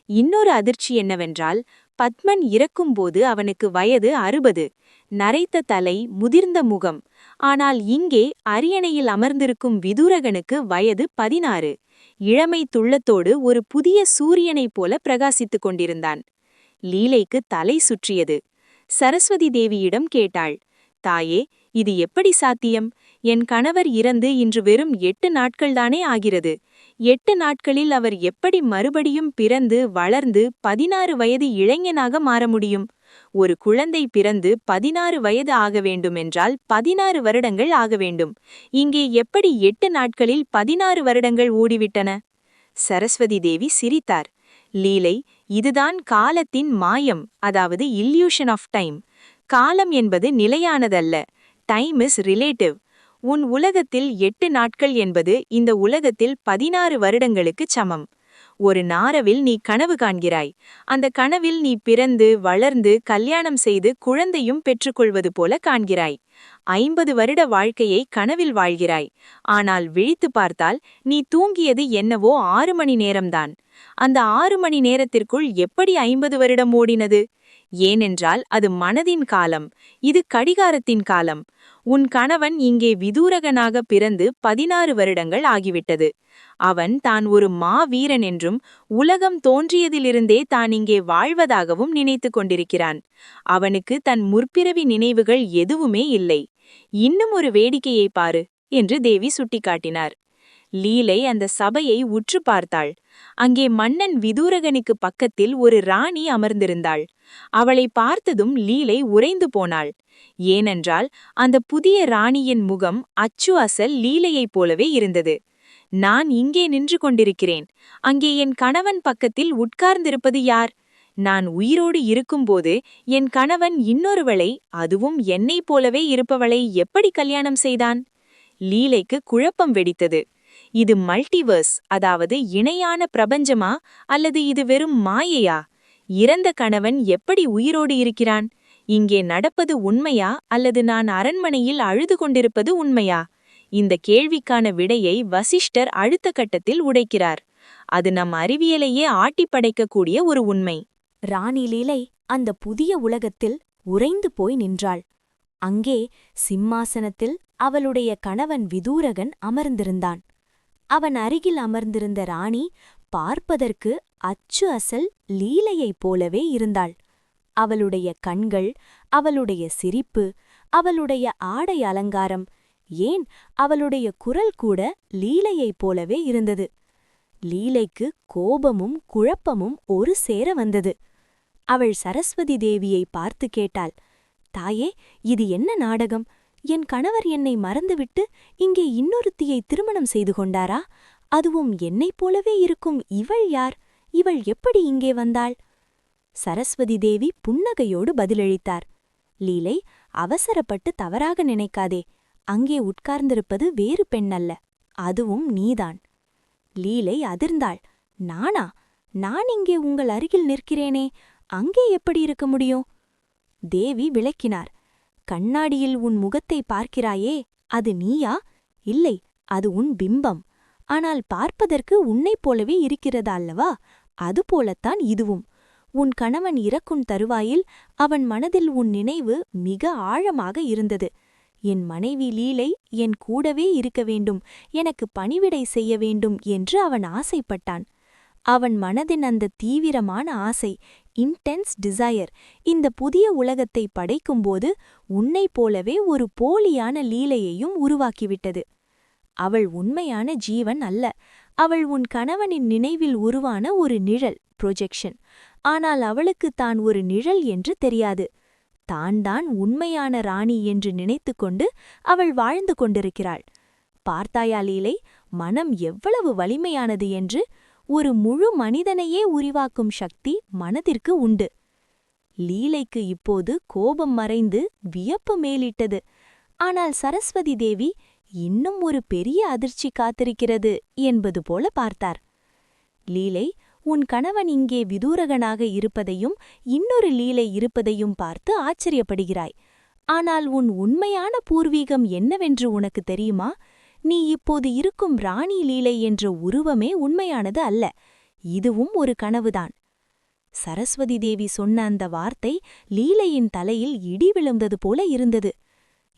இன்னொரு அதிர்ச்சி என்னவென்றால், பத்மன் இறக்கும்போது அவனுக்கு வயது 60. நரைத்த தலை, முதிர்ந்த முகம். ஆனால் இங்கே அரியணையில் அமர்ந்திருக்கும் விதூரகனுக்கு வயது 16. இளமை துள்ளத்தோடு ஒரு புதிய சூரியனைப் போல பிரகாசித்துக் கொண்டிருந்தான். லீலைக்கு தலை சுற்றியது. சரஸ்வதி தேவியிடம் கேட்டாள், தாயே, இது எப்படி சாத்தியம்? என் கணவர் இறந்து இன்று வெறும் 8 நாட்கள்தானே ஆகிறது. 8 நாட்களில் அவர் எப்படி மறுபடியும் பிறந்து வளர்ந்து 16 வயது இளைஞனாக மாற முடியும்? ஒரு குழந்தை பிறந்து 16 வயது ஆக வேண்டுமென்றால் 16 வருடங்கள் ஆக வேண்டும். இங்கே எப்படி 8 நாட்களில் 16 வருடங்கள் ஓடிவிட்டன? சரஸ்வதி தேவி சிரித்தார். லீலை, இதுதான் காலத்தின் மாயம், அதாவது இல்யூஷன் ஆஃப் டைம். காலம் என்பது நிலையானதல்ல. Time is relative. உன் உலகத்தில் 8 நாட்கள் என்பது இந்த உலகத்தில் 16 வருடங்களுக்குச் சமம். ஒரு நாரவில் நீ கனவு காண்கிறாய். அந்த கனவில் நீ பிறந்து வளர்ந்து கல்யாணம் செய்து குழந்தையும் பெற்றுக்கொள்வது போல காண்கிறாய். 50 வருட வாழ்க்கையை கனவில் வாழ்கிறாய். ஆனால் விழித்து பார்த்தால் நீ தூங்கியது என்னவோ 6 மணி நேரம்தான். அந்த 6 மணி நேரத்திற்குள் எப்படி 50 வருடம் ஓடினது? ஏனென்றால் அது மனதின் காலம், இது கடிகாரத்தின் காலம். உன் கணவன் இங்கே விதூரகனாக பிறந்து 16 வருடங்கள் ஆகிவிட்டது. அவன் தான் ஒரு மாவீரன் என்றும் உலகம் தோன்றியதிலிருந்தே தான் இங்கே வாழ்வதாகவும் நினைத்து கொண்டிருக்கிறான். அவனுக்கு தன் முற்பிறவி நினைவுகள் எதுவுமே இல்லை. இன்னும் ஒரு வேடிக்கையை பாரு என்று தேவி சுட்டிக்காட்டினார். லீலை அந்த சபையை உற்று பார்த்தாள். அங்கே மன்னன் விதூரகனுக்கு பக்கத்தில் ஒரு ராணி அமர்ந்திருந்தாள். அவளை பார்த்ததும் லீலை உறைந்து போனாள். ஏனென்றால் அந்த புதிய ராணியின் முகம் அச்சு அசல் லீலையைப் போலவே இருந்தது. நான் இங்கே நின்று கொண்டிருக்கிறேன். அங்கே என் கணவன் பக்கத்தில் உட்கார்ந்திருப்பது யார்? நான் உயிரோடு இருக்கும்போது என் கணவன் இன்னொருவளை, அதுவும் என்னைப் போலவே இருப்பவளை எப்படி கல்யாணம் செய்தான்? லீலைக்கு குழப்பம் வெடித்தது. இது மல்டிவர்ஸ், அதாவது இணையான பிரபஞ்சமா அல்லது இது வெறும் மாயையா? இறந்த கணவன் எப்படி உயிரோடு இருக்கிறான்? இங்கே நடப்பது உண்மையா அல்லது நான் அரண்மனையில் அழுது கொண்டிருப்பது உண்மையா? இந்த கேள்விக்கான விடையை வசிஷ்டர் அடுத்த கட்டத்தில் உடைக்கிறார். அது நம் அறிவியலையே ஆட்டிப்படைக்கக்கூடிய ஒரு உண்மை. ராணி லீலை அந்த புதிய உலகத்தில் உறைந்து போய் நின்றாள். அங்கே சிம்மாசனத்தில் அவளுடைய கணவன் விதூரகன் அமர்ந்திருந்தான். அவன் அருகில் அமர்ந்திருந்த ராணி பார்ப்பதற்கு அச்சு அசல் லீலையைப் போலவே இருந்தாள். அவளுடைய கண்கள், அவளுடைய சிரிப்பு, அவளுடைய ஆடை அலங்காரம், ஏன் அவளுடைய குரல் கூட லீலையைப் போலவே இருந்தது. லீலைக்கு கோபமும் குழப்பமும் ஒரு சேர வந்தது. அவள் சரஸ்வதி தேவியை பார்த்து கேட்டாள், தாயே, இது என்ன நாடகம்? என் கணவர் என்னை மறந்துவிட்டு இங்கே இன்னொருத்தியை திருமணம் செய்து கொண்டாரா? அதுவும் என்னைப் போலவே இருக்கும் இவள் யார்? இவள் எப்படி இங்கே வந்தாள்? சரஸ்வதி தேவி புன்னகையோடு பதிலளித்தார். லீலை, அவசரப்பட்டு தவறாக நினைக்காதே. அங்கே உட்கார்ந்திருப்பது வேறு பெண்ணல்ல, அதுவும் நீதான். லீலை அதிர்ந்தாள். நானா? நான் இங்கே உங்கள் அருகில் நிற்கிறேனே, அங்கே எப்படி இருக்க முடியும்? தேவி விளக்கினார். கண்ணாடியில் உன் முகத்தை பார்க்கிறாயே, அது நீயா? இல்லை, அது உன் பிம்பம். ஆனால் பார்ப்பதற்கு உன்னைப் போலவே இருக்கிறதா அல்லவா? அதுபோலத்தான் இதுவும். உன் கணவன் இறக்கும் தருவாயில் அவன் மனதில் உன் நினைவு மிக ஆழமாக இருந்தது. என் மனைவி லீலை என் கூடவே இருக்க வேண்டும், எனக்கு பணிவிடை செய்ய வேண்டும் என்று அவன் ஆசைப்பட்டான். அவன் மனதின் அந்த தீவிரமான ஆசை இன்டென்ஸ் டிசையர் இந்த புதிய உலகத்தை படைக்கும்போது உன்னைப் போலவே ஒரு போலியான லீலையையும் உருவாக்கிவிட்டது. அவள் உண்மையான ஜீவன் அல்ல, அவள் உன் கணவனின் நினைவில் உருவான ஒரு நிழல் ப்ரொஜெக்ஷன். ஆனால் அவளுக்கு தான் ஒரு நிழல் என்று தெரியாது. தான் உண்மையான ராணி என்று நினைத்துக்கொண்டு அவள் வாழ்ந்து கொண்டிருக்கிறாள். பார்த்தாயா லீலை, மனம் எவ்வளவு வலிமையானது என்று? ஒரு முழு மனிதனையே உருவாக்கும் சக்தி மனதிற்கு உண்டு. லீலைக்கு இப்போது கோபம் மறைந்து வியப்பு மேலிட்டது. ஆனால் சரஸ்வதி தேவி இன்னும் ஒரு பெரிய அதிர்ச்சி காத்திருக்கிறது என்பது போல பார்த்தார். லீலை, உன் கணவன் இங்கே விதூரகனாக இருப்பதையும் இன்னொரு லீலை இருப்பதையும் பார்த்து ஆச்சரியப்படுகிறாய். ஆனால் உன் உண்மையான பூர்வீகம் என்னவென்று உனக்கு தெரியுமா? நீ இப்போது இருக்கும் ராணி லீலை என்ற உருவமே உண்மையானது அல்ல, இதுவும் ஒரு கனவுதான். சரஸ்வதி தேவி சொன்ன அந்த வார்த்தை லீலையின் தலையில் இடி விழுந்தது போல இருந்தது.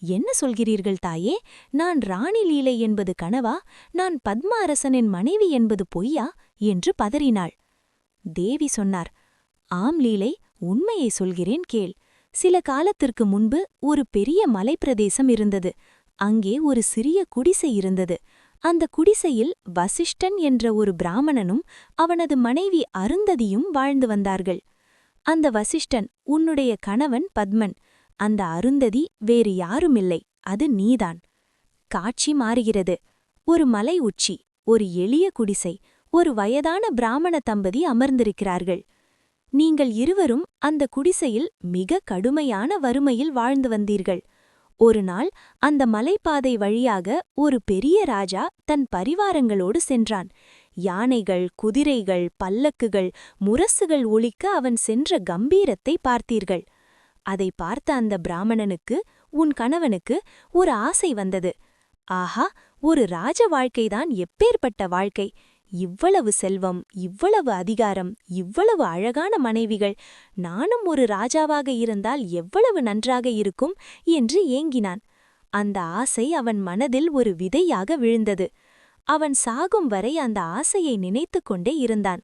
என்ன சொல்கிறீர்கள் தாயே? நான் ராணி லீலை என்பது கனவா? நான் பத்ம அரசனின் மனைவி என்பது பொய்யா என்று பதறினாள். தேவி சொன்னார், ஆம் லீலை, உண்மையை சொல்கிறேன் கேள். சில காலத்திற்கு முன்பு ஒரு பெரிய மலைப்பிரதேசம் இருந்தது. அங்கே ஒரு சிறிய குடிசை இருந்தது. அந்த குடிசையில் வசிஷ்டன் என்ற ஒரு பிராமணனும் அவனது மனைவி அருந்ததியும் வாழ்ந்து வந்தார்கள். அந்த வசிஷ்டன் உன்னுடைய கணவன் பத்மன், அந்த அருந்ததி வேறு யாருமில்லை, அது நீதான். காட்சி மாறுகிறது. ஒரு மலை உச்சி, ஒரு எளிய குடிசை, ஒரு வயதான பிராமண தம்பதி அமர்ந்திருக்கிறார்கள். நீங்கள் இருவரும் அந்த குடிசையில் மிக கடுமையான வறுமையில் வாழ்ந்து வந்தீர்கள். ஒரு நாள் அந்த மலைப்பாதை வழியாக ஒரு பெரிய ராஜா தன் பரிவாரங்களோடு சென்றான். யானைகள், குதிரைகள், பல்லக்குகள், முரசுகள் ஒலிக்க அவன் சென்ற கம்பீரத்தை பார்த்தீர்கள். அதை பார்த்த அந்த பிராமணனுக்கு, உன் கணவனுக்கு ஒரு ஆசை வந்தது. ஆஹா, ஒரு ராஜ வாழ்க்கைதான் எப்பேற்பட்ட வாழ்க்கை! இவ்வளவு செல்வம், இவ்வளவு அதிகாரம், இவ்வளவு அழகான மனைவிகள், நானும் ஒரு ராஜாவாக இருந்தால் எவ்வளவு நன்றாக இருக்கும் என்று ஏங்கினான். அந்த ஆசை அவன் மனதில் ஒரு விதையாக விழுந்தது. அவன் சாகும் வரை அந்த ஆசையை நினைத்து கொண்டே இருந்தான்.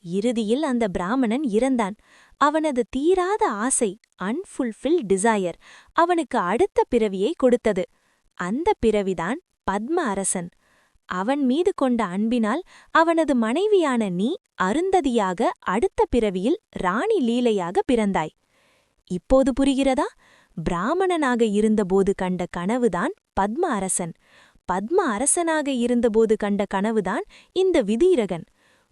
இறுதியில் அந்த பிராமணன் இறந்தான். அவனது தீராத ஆசை, அன்ஃபுல்ஃபில்ட் டிசையர், அவனுக்கு அடுத்த பிறவியை கொடுத்தது. அந்த பிறவிதான் பத்ம அரசன். அவன் மீது கொண்ட அன்பினால் அவனது மனைவியான நீ அருந்ததியாக அடுத்த பிறவியில் ராணி லீலையாக பிறந்தாய். இப்போது புரிகிறதா? பிராமணனாக இருந்தபோது கண்ட கனவுதான் பத்ம அரசன். பத்ம அரசனாக இருந்தபோது கண்ட கனவுதான் இந்த விதீரகன்.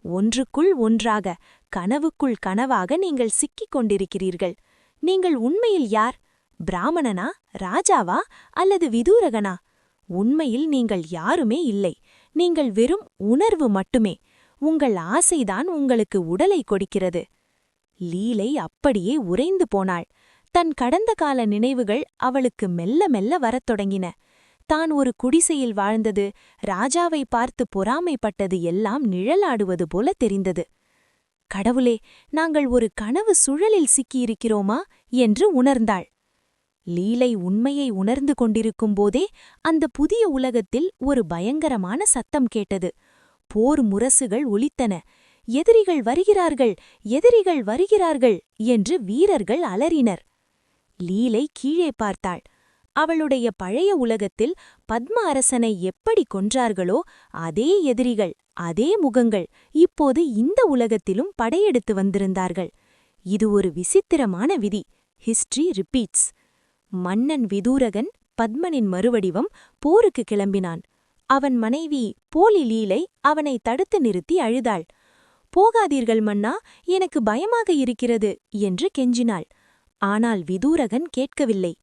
ஒன்றுக்குள் ஒன்றாக, கனவுக்குள் கனவாக நீங்கள் சிக்கிக் கொண்டிருக்கிறீர்கள். நீங்கள் உண்மையில் யார்? பிராமணனா, ராஜாவா அல்லது விதூரகனா? உண்மையில் நீங்கள் யாருமே இல்லை. நீங்கள் வெறும் உணர்வு மட்டுமே. உங்கள் ஆசைதான் உங்களுக்கு உடலை கொடுக்கிறது. லீலை அப்படியே உறைந்து போனாள். தன் கடந்த கால நினைவுகள் அவளுக்கு மெல்ல மெல்ல வரத் தொடங்கின. தான் ஒரு குடிசையில் வாழ்ந்தது, ராஜாவை பார்த்து பொறாமைப்பட்டது எல்லாம் நிழலாடுவது போல தெரிந்தது. கடவுளே, நாங்கள் ஒரு கனவு சுழலில் சிக்கியிருக்கிறோமா என்று உணர்ந்தாள். லீலை உண்மையை உணர்ந்து கொண்டிருக்கும் போதே அந்த புதிய உலகத்தில் ஒரு பயங்கரமான சத்தம் கேட்டது. போர் முரசுகள் ஒலித்தன. எதிரிகள் வருகிறார்கள், எதிரிகள் வருகிறார்கள் என்று வீரர்கள் அலறினர். லீலை கீழே பார்த்தாள். அவளுடைய பழைய உலகத்தில் பத்ம அரசனை எப்படி கொன்றார்களோ அதே எதிரிகள், அதே முகங்கள் இப்போது இந்த உலகத்திலும் படையெடுத்து வந்திருந்தார்கள். இது ஒரு விசித்திரமான விதி. History repeats. மன்னன் விதூரகன், பத்மனின் மறுவடிவம், போருக்கு கிளம்பினான். அவன் மனைவி போலி லீலை அவனை தடுத்து நிறுத்தி அழுதாள். போகாதீர்கள் மன்னா, எனக்கு பயமாக இருக்கிறது என்று கெஞ்சினாள். ஆனால் விதூரகன் கேட்கவில்லை.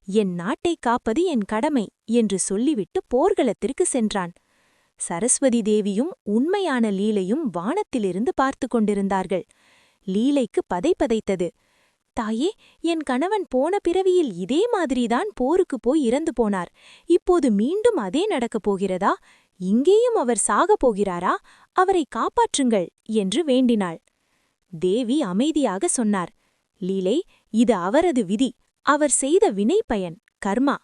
என் நாட்டைக் காப்பது என் கடமை என்று சொல்லிவிட்டு போர்க்களத்திற்கு சென்றான். சரஸ்வதி தேவியும் உண்மையான லீலையும் வானத்திலிருந்து பார்த்து கொண்டிருந்தார்கள். லீலைக்கு பதைபதைத்தது. தாயே, என் கணவன் போன பிறவியில் இதே மாதிரிதான் போருக்கு போய் இறந்து போனார். இப்போது மீண்டும் அதே நடக்கப் போகிறதா? இங்கேயும் அவர் சாகப் போகிறாரா? அவரை காப்பாற்றுங்கள் என்று வேண்டினாள். தேவி அமைதியாக சொன்னார், லீலை, இது அவரது விதி, அவர் செய்த வினை பயன், கர்மா.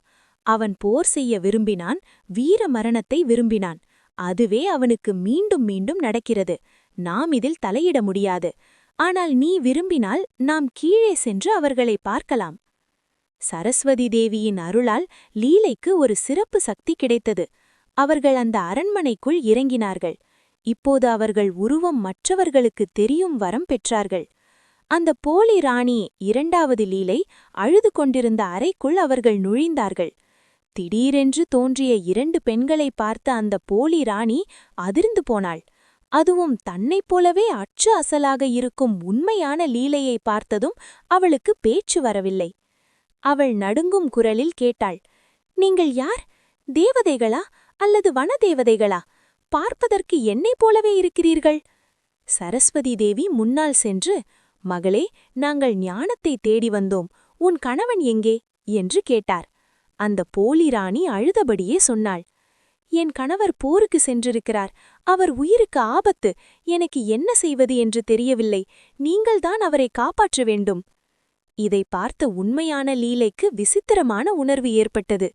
அவன் போர் செய்ய விரும்பினான், வீர மரணத்தை விரும்பினான். அதுவே அவனுக்கு மீண்டும் மீண்டும் நடக்கிறது. நாம் இதில் தலையிட முடியாது. ஆனால் நீ விரும்பினால் நாம் கீழே சென்று அவர்களை பார்க்கலாம். சரஸ்வதி தேவியின் அருளால் லீலைக்கு ஒரு சிறப்பு சக்தி கிடைத்தது. அவர்கள் அந்த அரண்மனைக்குள் இறங்கினார்கள். இப்போது அவர்கள் உருவம் மற்றவர்களுக்கு தெரியும் வரம் பெற்றார்கள். அந்த போலி ராணி இரண்டாவது லீலை அழுது கொண்டிருந்த அறைக்குள் அவர்கள் நுழைந்தார்கள். திடீரென்று தோன்றிய 2 பெண்களை பார்த்த அந்த போலி ராணி அதிர்ந்து போனாள். அதுவும் தன்னைப் போலவே அச்சு அசலாக இருக்கும் உண்மையான லீலையை பார்த்ததும் அவளுக்கு பேச்சு வரவில்லை. அவள் நடுங்கும் குரலில் கேட்டாள், நீங்கள் யார்? தேவதைகளா அல்லது வனதேவதைகளா? பார்ப்பதற்கு என்னைப் போலவே இருக்கிறீர்கள். சரஸ்வதி தேவி முன்னால் சென்று, மகளே, நாங்கள் ஞானத்தை தேடி வந்தோம். உன் கணவன் எங்கே என்று கேட்டார். அந்த போலி ராணி அழுதபடியே சொன்னாள், என் கணவர் போருக்கு சென்றிருக்கிறார். அவர் உயிருக்கு ஆபத்து. எனக்கு என்ன செய்வது என்று தெரியவில்லை. நீங்கள்தான் அவரை காப்பாற்ற வேண்டும். இதை பார்த்த உண்மையான லீலைக்கு விசித்திரமான உணர்வு ஏற்பட்டது.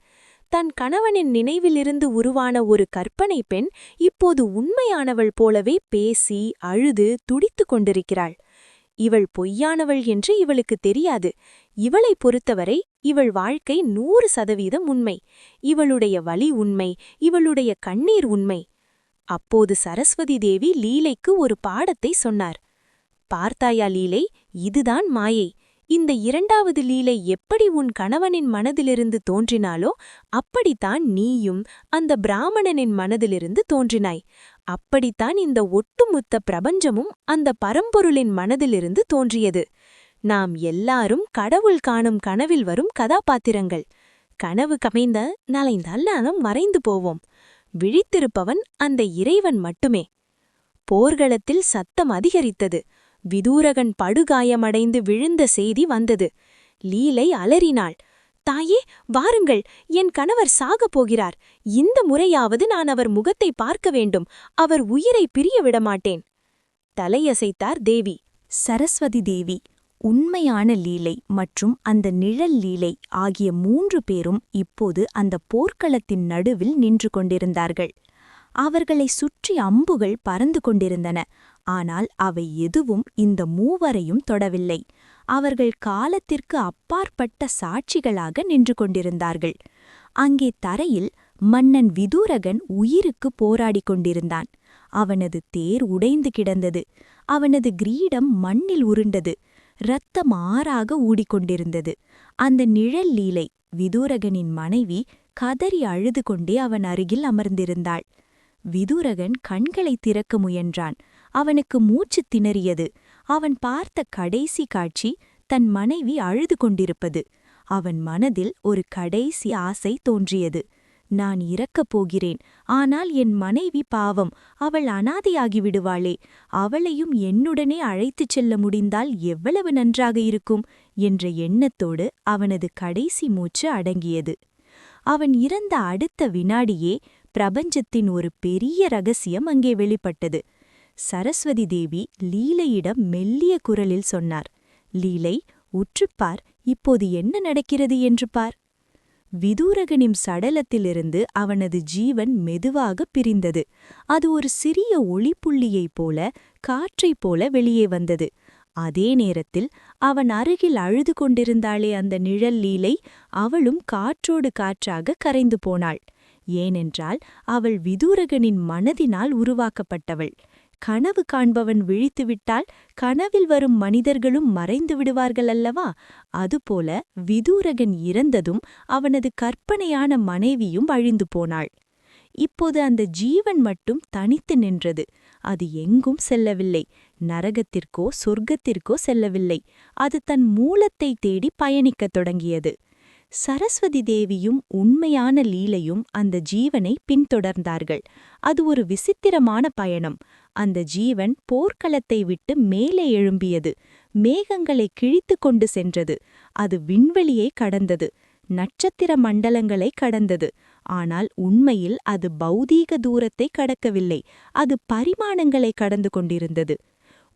தன் கணவனின் நினைவிலிருந்து உருவான ஒரு கற்பனை பெண் இப்போது உண்மையானவள் போலவே பேசி அழுது துடித்துக் கொண்டிருக்கிறாள். இவள் பொய்யானவள் என்று இவளுக்கு தெரியாது. இவளை பொறுத்தவரை இவள் வாழ்க்கை 100% உண்மை. இவளுடைய வலி உண்மை, இவளுடைய கண்ணீர் உண்மை. அப்போது சரஸ்வதி தேவி லீலைக்கு ஒரு பாடத்தை சொன்னார். பார்த்தாயா லீலை, இதுதான் மாயை. இந்த இரண்டாவது லீலை எப்படி உன் கணவனின் மனதிலிருந்து தோன்றினாலோ அப்படித்தான் நீயும் அந்த பிராமணனின் மனதிலிருந்து தோன்றினாய். அப்படித்தான் இந்த ஒட்டுமொத்த பிரபஞ்சமும் அந்த பரம்பொருளின் மனதிலிருந்து தோன்றியது. நாம் எல்லாரும் கடவுள் காணும் கனவில் வரும் கதாபாத்திரங்கள். கனவு கமைந்த நலைந்தால் நாம் மறைந்து போவோம். விழித்திருப்பவன் அந்த இறைவன் மட்டுமே. போர்க்களத்தில் சத்தம் அதிகரித்தது. விதூரகன் படுகாயமடைந்து விழுந்த செய்தி வந்தது. லீலை அலறினாள், தாயே, வாருங்கள், என் கணவர் சாகப் போகிறார். இந்த முறையாவது நான் அவர் முகத்தை பார்க்க வேண்டும். அவர் உயிரை பிரிய விடமாட்டேன். தலையசைத்தார் தேவி. சரஸ்வதி தேவி, உண்மையான லீலை மற்றும் அந்த நிழல் லீலை ஆகிய 3 பேரும் இப்போது அந்த போர்க்களத்தின் நடுவில் நின்று கொண்டிருந்தார்கள். அவர்களை சுற்றி அம்புகள் பறந்து கொண்டிருந்தன. ஆனால் அவை எதுவும் இந்த மூவரையும் தொடவில்லை. அவர்கள் காலத்திற்கு அப்பாற்பட்ட சாட்சிகளாக நின்று கொண்டிருந்தார்கள். அங்கே தரையில் மன்னன் விதூரகன் உயிருக்கு போராடிக் கொண்டிருந்தான். அவனது தேர் உடைந்து கிடந்தது. அவனது கிரீடம் மண்ணில் உருண்டது. இரத்தம் ஆறாக ஊடிக்கொண்டிருந்தது. அந்த நிழல் லீலை விதூரகனின் மனைவி கதறி அழுது கொண்டே அவன் அருகில் அமர்ந்திருந்தாள். விதூரகன் கண்களை திறக்க முயன்றான். அவனுக்கு மூச்சு திணறியது. அவன் பார்த்த கடைசி காட்சி தன் மனைவி அழுது கொண்டிருப்பது. அவன் மனதில் ஒரு கடைசி ஆசை தோன்றியது. நான் இறக்கப் போகிறேன். ஆனால் என் மனைவி பாவம், அவள் அனாதையாகி விடுவாளே. அவளையும் என்னுடனே அழைத்துச் செல்ல முடிந்தால் எவ்வளவு நன்றாக இருக்கும் என்ற எண்ணத்தோடு அவனது கடைசி மூச்சு அடங்கியது. அவன் இறந்த அடுத்த வினாடியே பிரபஞ்சத்தின் ஒரு பெரிய ரகசியம் அங்கே வெளிப்பட்டது. சரஸ்வதி தேவி லீலையிடம் மெல்லிய குரலில் சொன்னார், லீலை, உற்றுப்பார், இப்போது என்ன நடக்கிறது என்று பார். விதூரகனின் சடலத்திலிருந்து அவனது ஜீவன் மெதுவாக பிரிந்தது. அது ஒரு சிறிய ஒளிப்புள்ளியைப் போல, காற்றைப் போல வெளியே வந்தது. அதே நேரத்தில் அவன் அருகில் அழுது கொண்டிருந்தாளே அந்த நிழல் லீலை, அவளும் காற்றோடு காற்றாக கரைந்து போனாள். ஏனென்றால் அவள் விதூரகனின் மனதினால் உருவாக்கப்பட்டவள். கனவு காண்பவன் விழித்துவிட்டால் கனவில் வரும் மனிதர்களும் மறைந்து விடுவார்கள் அல்லவா? அதுபோல விதூரகன் இறந்ததும் அவனது கற்பனையான மனைவியும் அழிந்து போனாள். இப்போது அந்த ஜீவன் மட்டும் தனித்து நின்றது. அது எங்கும் செல்லவில்லை. நரகத்திற்கோ சொர்க்கத்திற்கோ செல்லவில்லை. அது தன் மூலத்தை தேடி பயணிக்கத் தொடங்கியது. சரஸ்வதி தேவியும் உண்மையான லீலையும் அந்த ஜீவனை பின்தொடர்ந்தார்கள். அது ஒரு விசித்திரமான பயணம். அந்த ஜீவன் போர்க்களத்தை விட்டு மேலே எழும்பியது. மேகங்களை கிழித்து கொண்டு சென்றது. அது விண்வெளியை கடந்தது. நட்சத்திர மண்டலங்களை கடந்தது. ஆனால் உண்மையில் அது பௌதீக தூரத்தை கடக்கவில்லை. அது பரிமாணங்களை கடந்து கொண்டிருந்தது.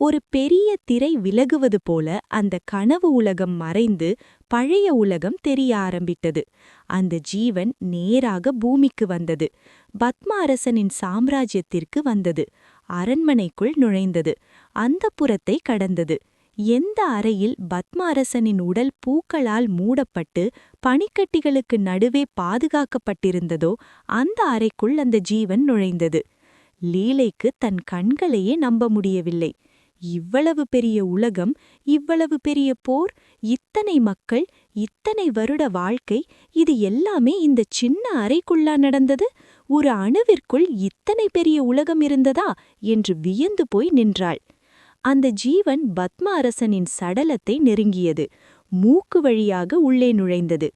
ஒரு பெரிய திரை விலகுவது போல அந்த கனவு உலகம் மறைந்து பழைய உலகம் தெரிய ஆரம்பித்தது. அந்த ஜீவன் நேராக பூமிக்கு வந்தது. பத்ம அரசனின் சாம்ராஜ்யத்திற்கு வந்தது. அரண்மனைக்குள் நுழைந்தது. அந்தப்புரத்தை கடந்தது. எந்த அறையில் பத்ம அரசனின் உடல் பூக்களால் மூடப்பட்டு பனிக்கட்டிகளுக்கு நடுவே பாதுகாக்கப்பட்டிருந்ததோ அந்த அறைக்குள் அந்த ஜீவன் நுழைந்தது. லீலைக்கு தன் கண்களையே நம்ப முடியவில்லை. இவ்வளவு பெரிய உலகம், இவ்வளவு பெரிய போர், இத்தனை மக்கள், இத்தனை வருட வாழ்க்கை, இது எல்லாமே இந்த சின்ன அறைக்குள்ளா நடந்தது? ஒரு அணுவிற்குள் இத்தனை பெரிய உலகம் இருந்ததா என்று வியந்து போய் நின்றாள். அந்த ஜீவன் பத்ம அரசனின் சடலத்தை நெருங்கியது. மூக்கு வழியாக உள்ளே நுழைந்தது.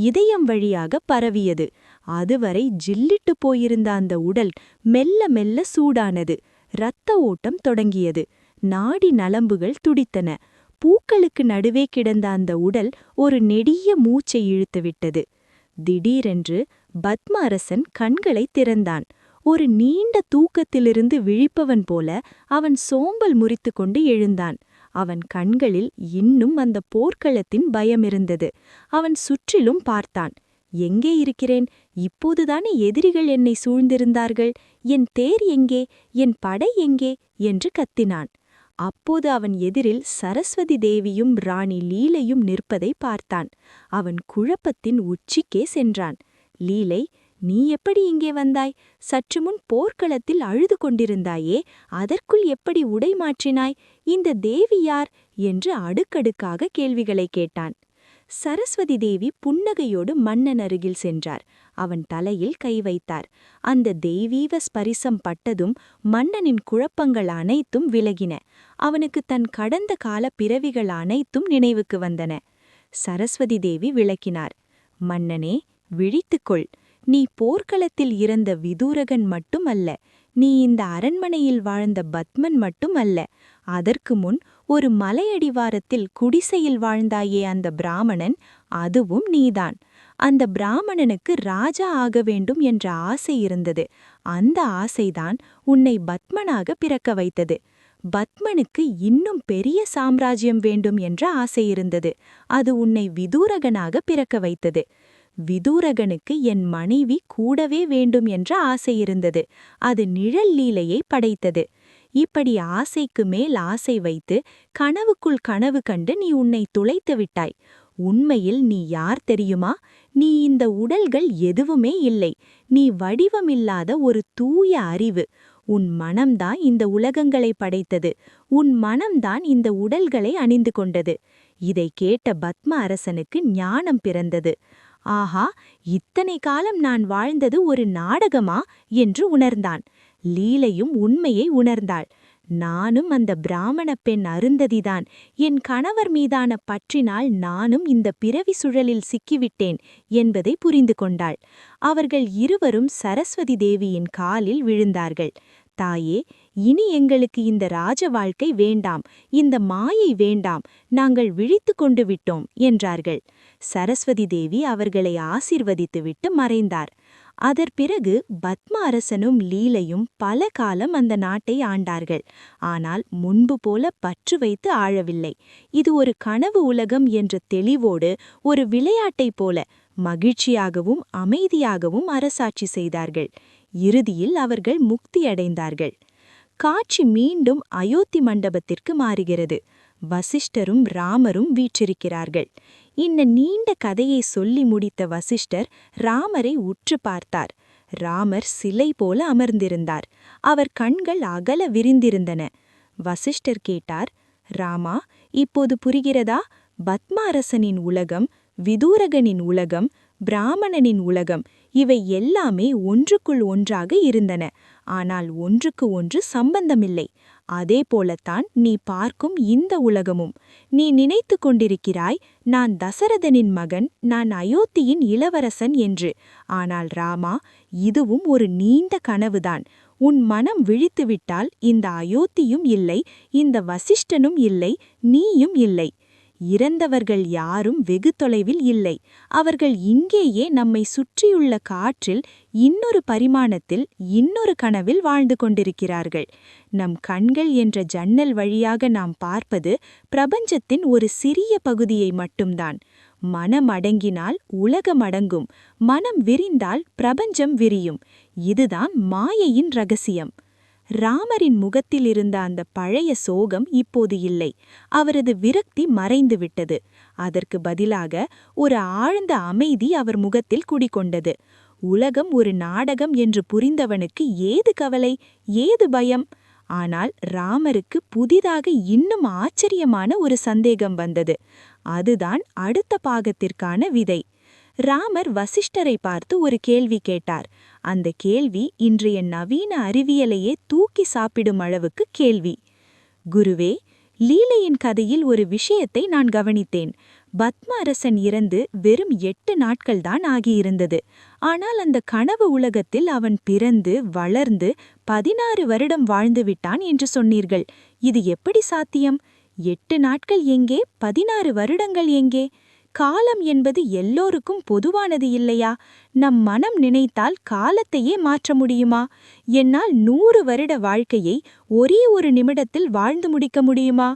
இதயம் வழியாக பரவியது. அதுவரை ஜில்லிட்டு போயிருந்த அந்த உடல் மெல்ல மெல்ல சூடானது. இரத்த ஓட்டம் தொடங்கியது. நாடி நரம்புகள் துடித்தன. பூக்களுக்கு நடுவே கிடந்த அந்த உடல் ஒரு நெடிய மூச்சை இழுத்துவிட்டது. திடீரென்று பத்ம அரசன் கண்களை திறந்தான். ஒரு நீண்ட தூக்கத்திலிருந்து விழிப்பவன் போல அவன் சோம்பல் முறித்துக்கொண்டு எழுந்தான். அவன் கண்களில் இன்னும் அந்த போர்க்களத்தின் பயமிருந்தது. அவன் சுற்றிலும் பார்த்தான். எங்கே இருக்கிறேன்? இப்போதுதானே எதிரிகள் என்னை சூழ்ந்திருந்தார்கள். என் தேர் எங்கே? என் படை எங்கே? என்று கத்தினான். அப்போது அவன் எதிரில் சரஸ்வதி தேவியும் ராணி லீலையும் நிற்பதை பார்த்தான். அவன் குழப்பத்தின் உச்சிக்கே சென்றான். லீலை, நீ எப்படி இங்கே வந்தாய்? சற்று முன் போர்க்களத்தில் அழுது கொண்டிருந்தாயே, அதற்குள் எப்படி உடை மாற்றினாய்? இந்த தேவி யார்? என்று அடுக்கடுக்காக கேள்விகளை கேட்டான். சரஸ்வதி தேவி புன்னகையோடு மன்னன் அருகில் சென்றார். அவன் தலையில் கை வைத்தார். அந்த தெய்வீக ஸ்பரிசம் பட்டதும் மன்னனின் குழப்பங்கள் அனைத்தும் விலகின. அவனுக்கு தன் கடந்த கால பிறவிகள் அனைத்தும் நினைவுக்கு வந்தன. சரஸ்வதி தேவி விளக்கினார். மன்னனே, விழித்துக்கொள். நீ போர்க்களத்தில் இறந்த விதூரகன் மட்டும் அல்ல. நீ இந்த அரண்மனையில் வாழ்ந்த பத்மன் மட்டும் அல்ல. அதற்கு முன் ஒரு மலையடிவாரத்தில் குடிசையில் வாழ்ந்தாயே அந்த பிராமணன், அதுவும் நீதான். அந்த பிராமணனுக்கு ராஜா ஆக வேண்டும் என்ற ஆசை இருந்தது. அந்த ஆசைதான் உன்னை பத்மனாக பிறக்க வைத்தது. பத்மனுக்கு இன்னும் பெரிய சாம்ராஜ்யம் வேண்டும் என்ற ஆசை இருந்தது. அது உன்னை விதூரகனாக பிறக்க வைத்தது. விதூரகனுக்கு என் மனைவி கூடவே வேண்டும் என்ற ஆசை இருந்தது. அது நிழல் லீலையை படைத்தது. இப்படி ஆசைக்கு மேல் ஆசை வைத்து கனவுக்குள் கனவு கண்டு நீ உன்னை துளைத்து விட்டாய். உண்மையில் நீ யார் தெரியுமா? நீ இந்த உடல்கள் எதுவுமே இல்லை. நீ வடிவமில்லாத ஒரு தூய அறிவு. உன் மனம்தான் இந்த உலகங்களை படைத்தது. உன் மனம்தான் இந்த உடல்களை அணிந்து கொண்டது. இதை கேட்ட பத்ம அரசனுக்கு ஞானம் பிறந்தது. ஆஹா, இத்தனை காலம் நான் வாழ்ந்தது ஒரு நாடகமா என்று உணர்ந்தான். லீலையும் உண்மையை உணர்ந்தாள். நானும் அந்த பிராமண பெண் அருந்ததிதான். என் கணவர் மீதான பற்றினால் நானும் இந்த பிறவி சுழலில் சிக்கிவிட்டேன் என்பதை புரிந்து கொண்டாள். அவர்கள் இருவரும் சரஸ்வதி தேவியின் காலில் விழுந்தார்கள். தாயே, இனி எங்களுக்கு இந்த ராஜ வாழ்க்கை வேண்டாம், இந்த மாயை வேண்டாம், நாங்கள் விழித்து கொண்டு விட்டோம் என்றார்கள். சரஸ்வதி தேவி அவர்களை ஆசீர்வதித்துவிட்டு மறைந்தார். அதற்பிறகு பத்ம அரசனும் லீலையும் பல காலம் அந்த நாட்டை ஆண்டார்கள். ஆனால் முன்பு போல பற்று வைத்து ஆழவில்லை. இது ஒரு கனவு உலகம் என்ற தெளிவோடு ஒரு விளையாட்டைப் போல மகிழ்ச்சியாகவும் அமைதியாகவும் அரசாட்சி செய்தார்கள். இறுதியில் அவர்கள் முக்தியடைந்தார்கள். காட்சி மீண்டும் அயோத்தி மண்டபத்திற்கு மாறுகிறது. வசிஷ்டரும் ராமரும் வீற்றிருக்கிறார்கள். இந்த நீண்ட கதையை சொல்லி முடித்த வசிஷ்டர் ராமரை உற்று பார்த்தார். ராமர் சிலை போல அமர்ந்திருந்தார். அவர் கண்கள் அகல விரிந்திருந்தன. வசிஷ்டர் கேட்டார், ராமா, இப்போது புரிகிறதா? பத்ம அரசனின் உலகம், விதூரகனின் உலகம், பிராமணனின் உலகம், இவை எல்லாமே ஒன்றுக்குள் ஒன்றாக இருந்தன. ஆனால் ஒன்றுக்கு ஒன்று சம்பந்தமில்லை. அதே போலத்தான் நீ பார்க்கும் இந்த உலகமும். நீ நினைத்து கொண்டிருக்கிறாய், நான் தசரதனின் மகன், நான் அயோத்தியின் இளவரசன் என்று. ஆனால் ராமா, இதுவும் ஒரு நீண்ட கனவுதான். உன் மனம் விழித்துவிட்டால் இந்த அயோத்தியும் இல்லை, இந்த வசிஷ்டனும் இல்லை, நீயும் இல்லை. இறந்தவர்கள் யாரும் வெகு தொலைவில் இல்லை. அவர்கள் இங்கேயே நம்மை சுற்றியுள்ள காற்றில் இன்னொரு பரிமாணத்தில் இன்னொரு கனவில் வாழ்ந்து கொண்டிருக்கிறார்கள். நம் கண்கள் என்ற ஜன்னல் வழியாக நாம் பார்ப்பது பிரபஞ்சத்தின் ஒரு சிறிய பகுதியை மட்டும்தான். மனம் அடங்கினால் உலகம் அடங்கும். மனம் விரிந்தால் பிரபஞ்சம் விரியும். இதுதான் மாயையின் ரகசியம். ராமரின் முகத்தில் இருந்த அந்த பழைய சோகம் இப்போது இல்லை. அவரது விரக்தி மறைந்துவிட்டது. அதற்கு பதிலாக ஒரு ஆழ்ந்த அமைதி அவர் முகத்தில் குடிகொண்டது. உலகம் ஒரு நாடகம் என்று புரிந்தவனுக்கு ஏது கவலை, ஏது பயம்? ஆனால் ராமருக்கு புதிதாக இன்னும் ஆச்சரியமான ஒரு சந்தேகம் வந்தது. அதுதான் அடுத்த பாகத்திற்கான விதை. ராமர் வசிஷ்டரை பார்த்து ஒரு கேள்வி கேட்டார். அந்த கேள்வி இன்றைய நவீன அறிவியலையே தூக்கி சாப்பிடும் அளவுக்கு கேள்வி. குருவே, லீலையின் கதையில் ஒரு விஷயத்தை நான் கவனித்தேன். பத்ம அரசன் இறந்து வெறும் 8 நாட்கள்தான் ஆகியிருந்தது. ஆனால் அந்த கனவு உலகத்தில் அவன் பிறந்து வளர்ந்து 16 வருடம் வாழ்ந்துவிட்டான் என்று சொன்னீர்கள். இது எப்படி சாத்தியம்? 8 நாட்கள் எங்கே, 16 வருடங்கள் எங்கே? காலம் என்பது எல்லோருக்கும் பொதுவானது இல்லையா? நம் மனம் நினைத்தால் காலத்தையே மாற்ற முடியுமா? என்னால் 100 வருட வாழ்க்கையை ஒரே ஒரு நிமிடத்தில் வாழ்ந்து முடிக்க முடியுமா?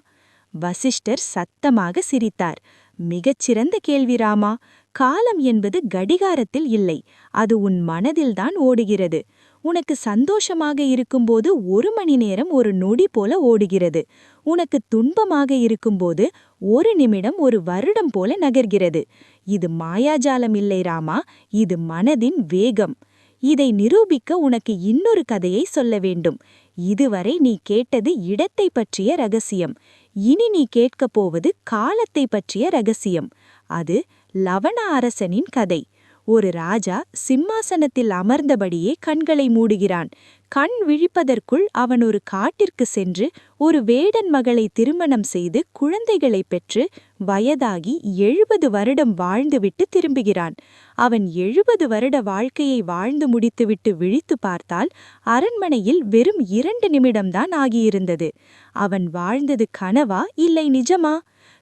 வசிஷ்டர் சத்தமாக சிரித்தார். மிகச்சிறந்த கேள்வி ராமா. காலம் என்பது கடிகாரத்தில் இல்லை, அது உன் மனதில்தான் ஓடுகிறது. உனக்கு சந்தோஷமாக இருக்கும்போது 1 மணி நேரம் ஒரு நொடி போல ஓடுகிறது. உனக்கு துன்பமாக இருக்கும்போது 1 நிமிடம் ஒரு வருடம் போல நகர்கிறது. இது மாயாஜாலம் இல்லை ராமா, இது மனதின் வேகம். இதை நிரூபிக்க உனக்கு இன்னொரு கதையை சொல்ல வேண்டும். இதுவரை நீ கேட்டது இடத்தை பற்றிய ரகசியம். இனி நீ கேட்கப் போவது காலத்தை பற்றிய ரகசியம். அது லவண அரசனின் கதை. ஒரு ராஜா சிம்மாசனத்தில் அமர்ந்தபடியே கண்களை மூடுகிறான். கண் விழிப்பதற்குள் அவன் ஒரு காட்டிற்கு சென்று ஒரு வேடன் மகளை திருமணம் செய்து குழந்தைகளை பெற்று வயதாகி 70 வருடம் வாழ்ந்துவிட்டு திரும்புகிறான். அவன் 70 வருட வாழ்க்கையை வாழ்ந்து முடித்துவிட்டு விழித்து பார்த்தால் அரண்மனையில் வெறும் 2 நிமிடம்தான் ஆகியிருந்தது. அவன் வாழ்ந்தது கனவா இல்லை நிஜமா?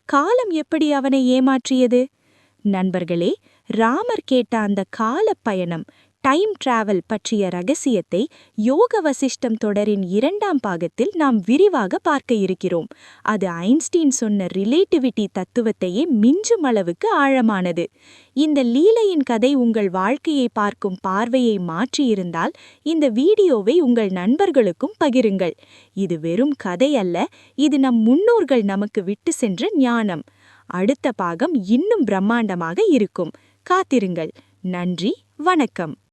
காலம் எப்படி அவனை ஏமாற்றியது? நண்பர்களே, ராமர் கேட்ட அந்த காலப் பயணம், டைம் டிராவல் பற்றிய ரகசியத்தை யோக வசிஷ்டம் தொடரின் 2ஆம் பாகத்தில் நாம் விரிவாக பார்க்க இருக்கிறோம். அது ஐன்ஸ்டீன் சொன்ன ரிலேட்டிவிட்டி தத்துவத்தையே மிஞ்சும் அளவுக்கு ஆழமானது. இந்த லீலையின் கதை உங்கள் வாழ்க்கையை பார்க்கும் பார்வையை மாற்றியிருந்தால் இந்த வீடியோவை உங்கள் நண்பர்களுக்கும் பகிருங்கள். இது வெறும் கதை அல்ல, இது நம் முன்னோர்கள் நமக்கு விட்டு சென்ற ஞானம். அடுத்த பாகம் இன்னும் பிரம்மாண்டமாக இருக்கும். காத்திருங்கள். நன்றி, வணக்கம்.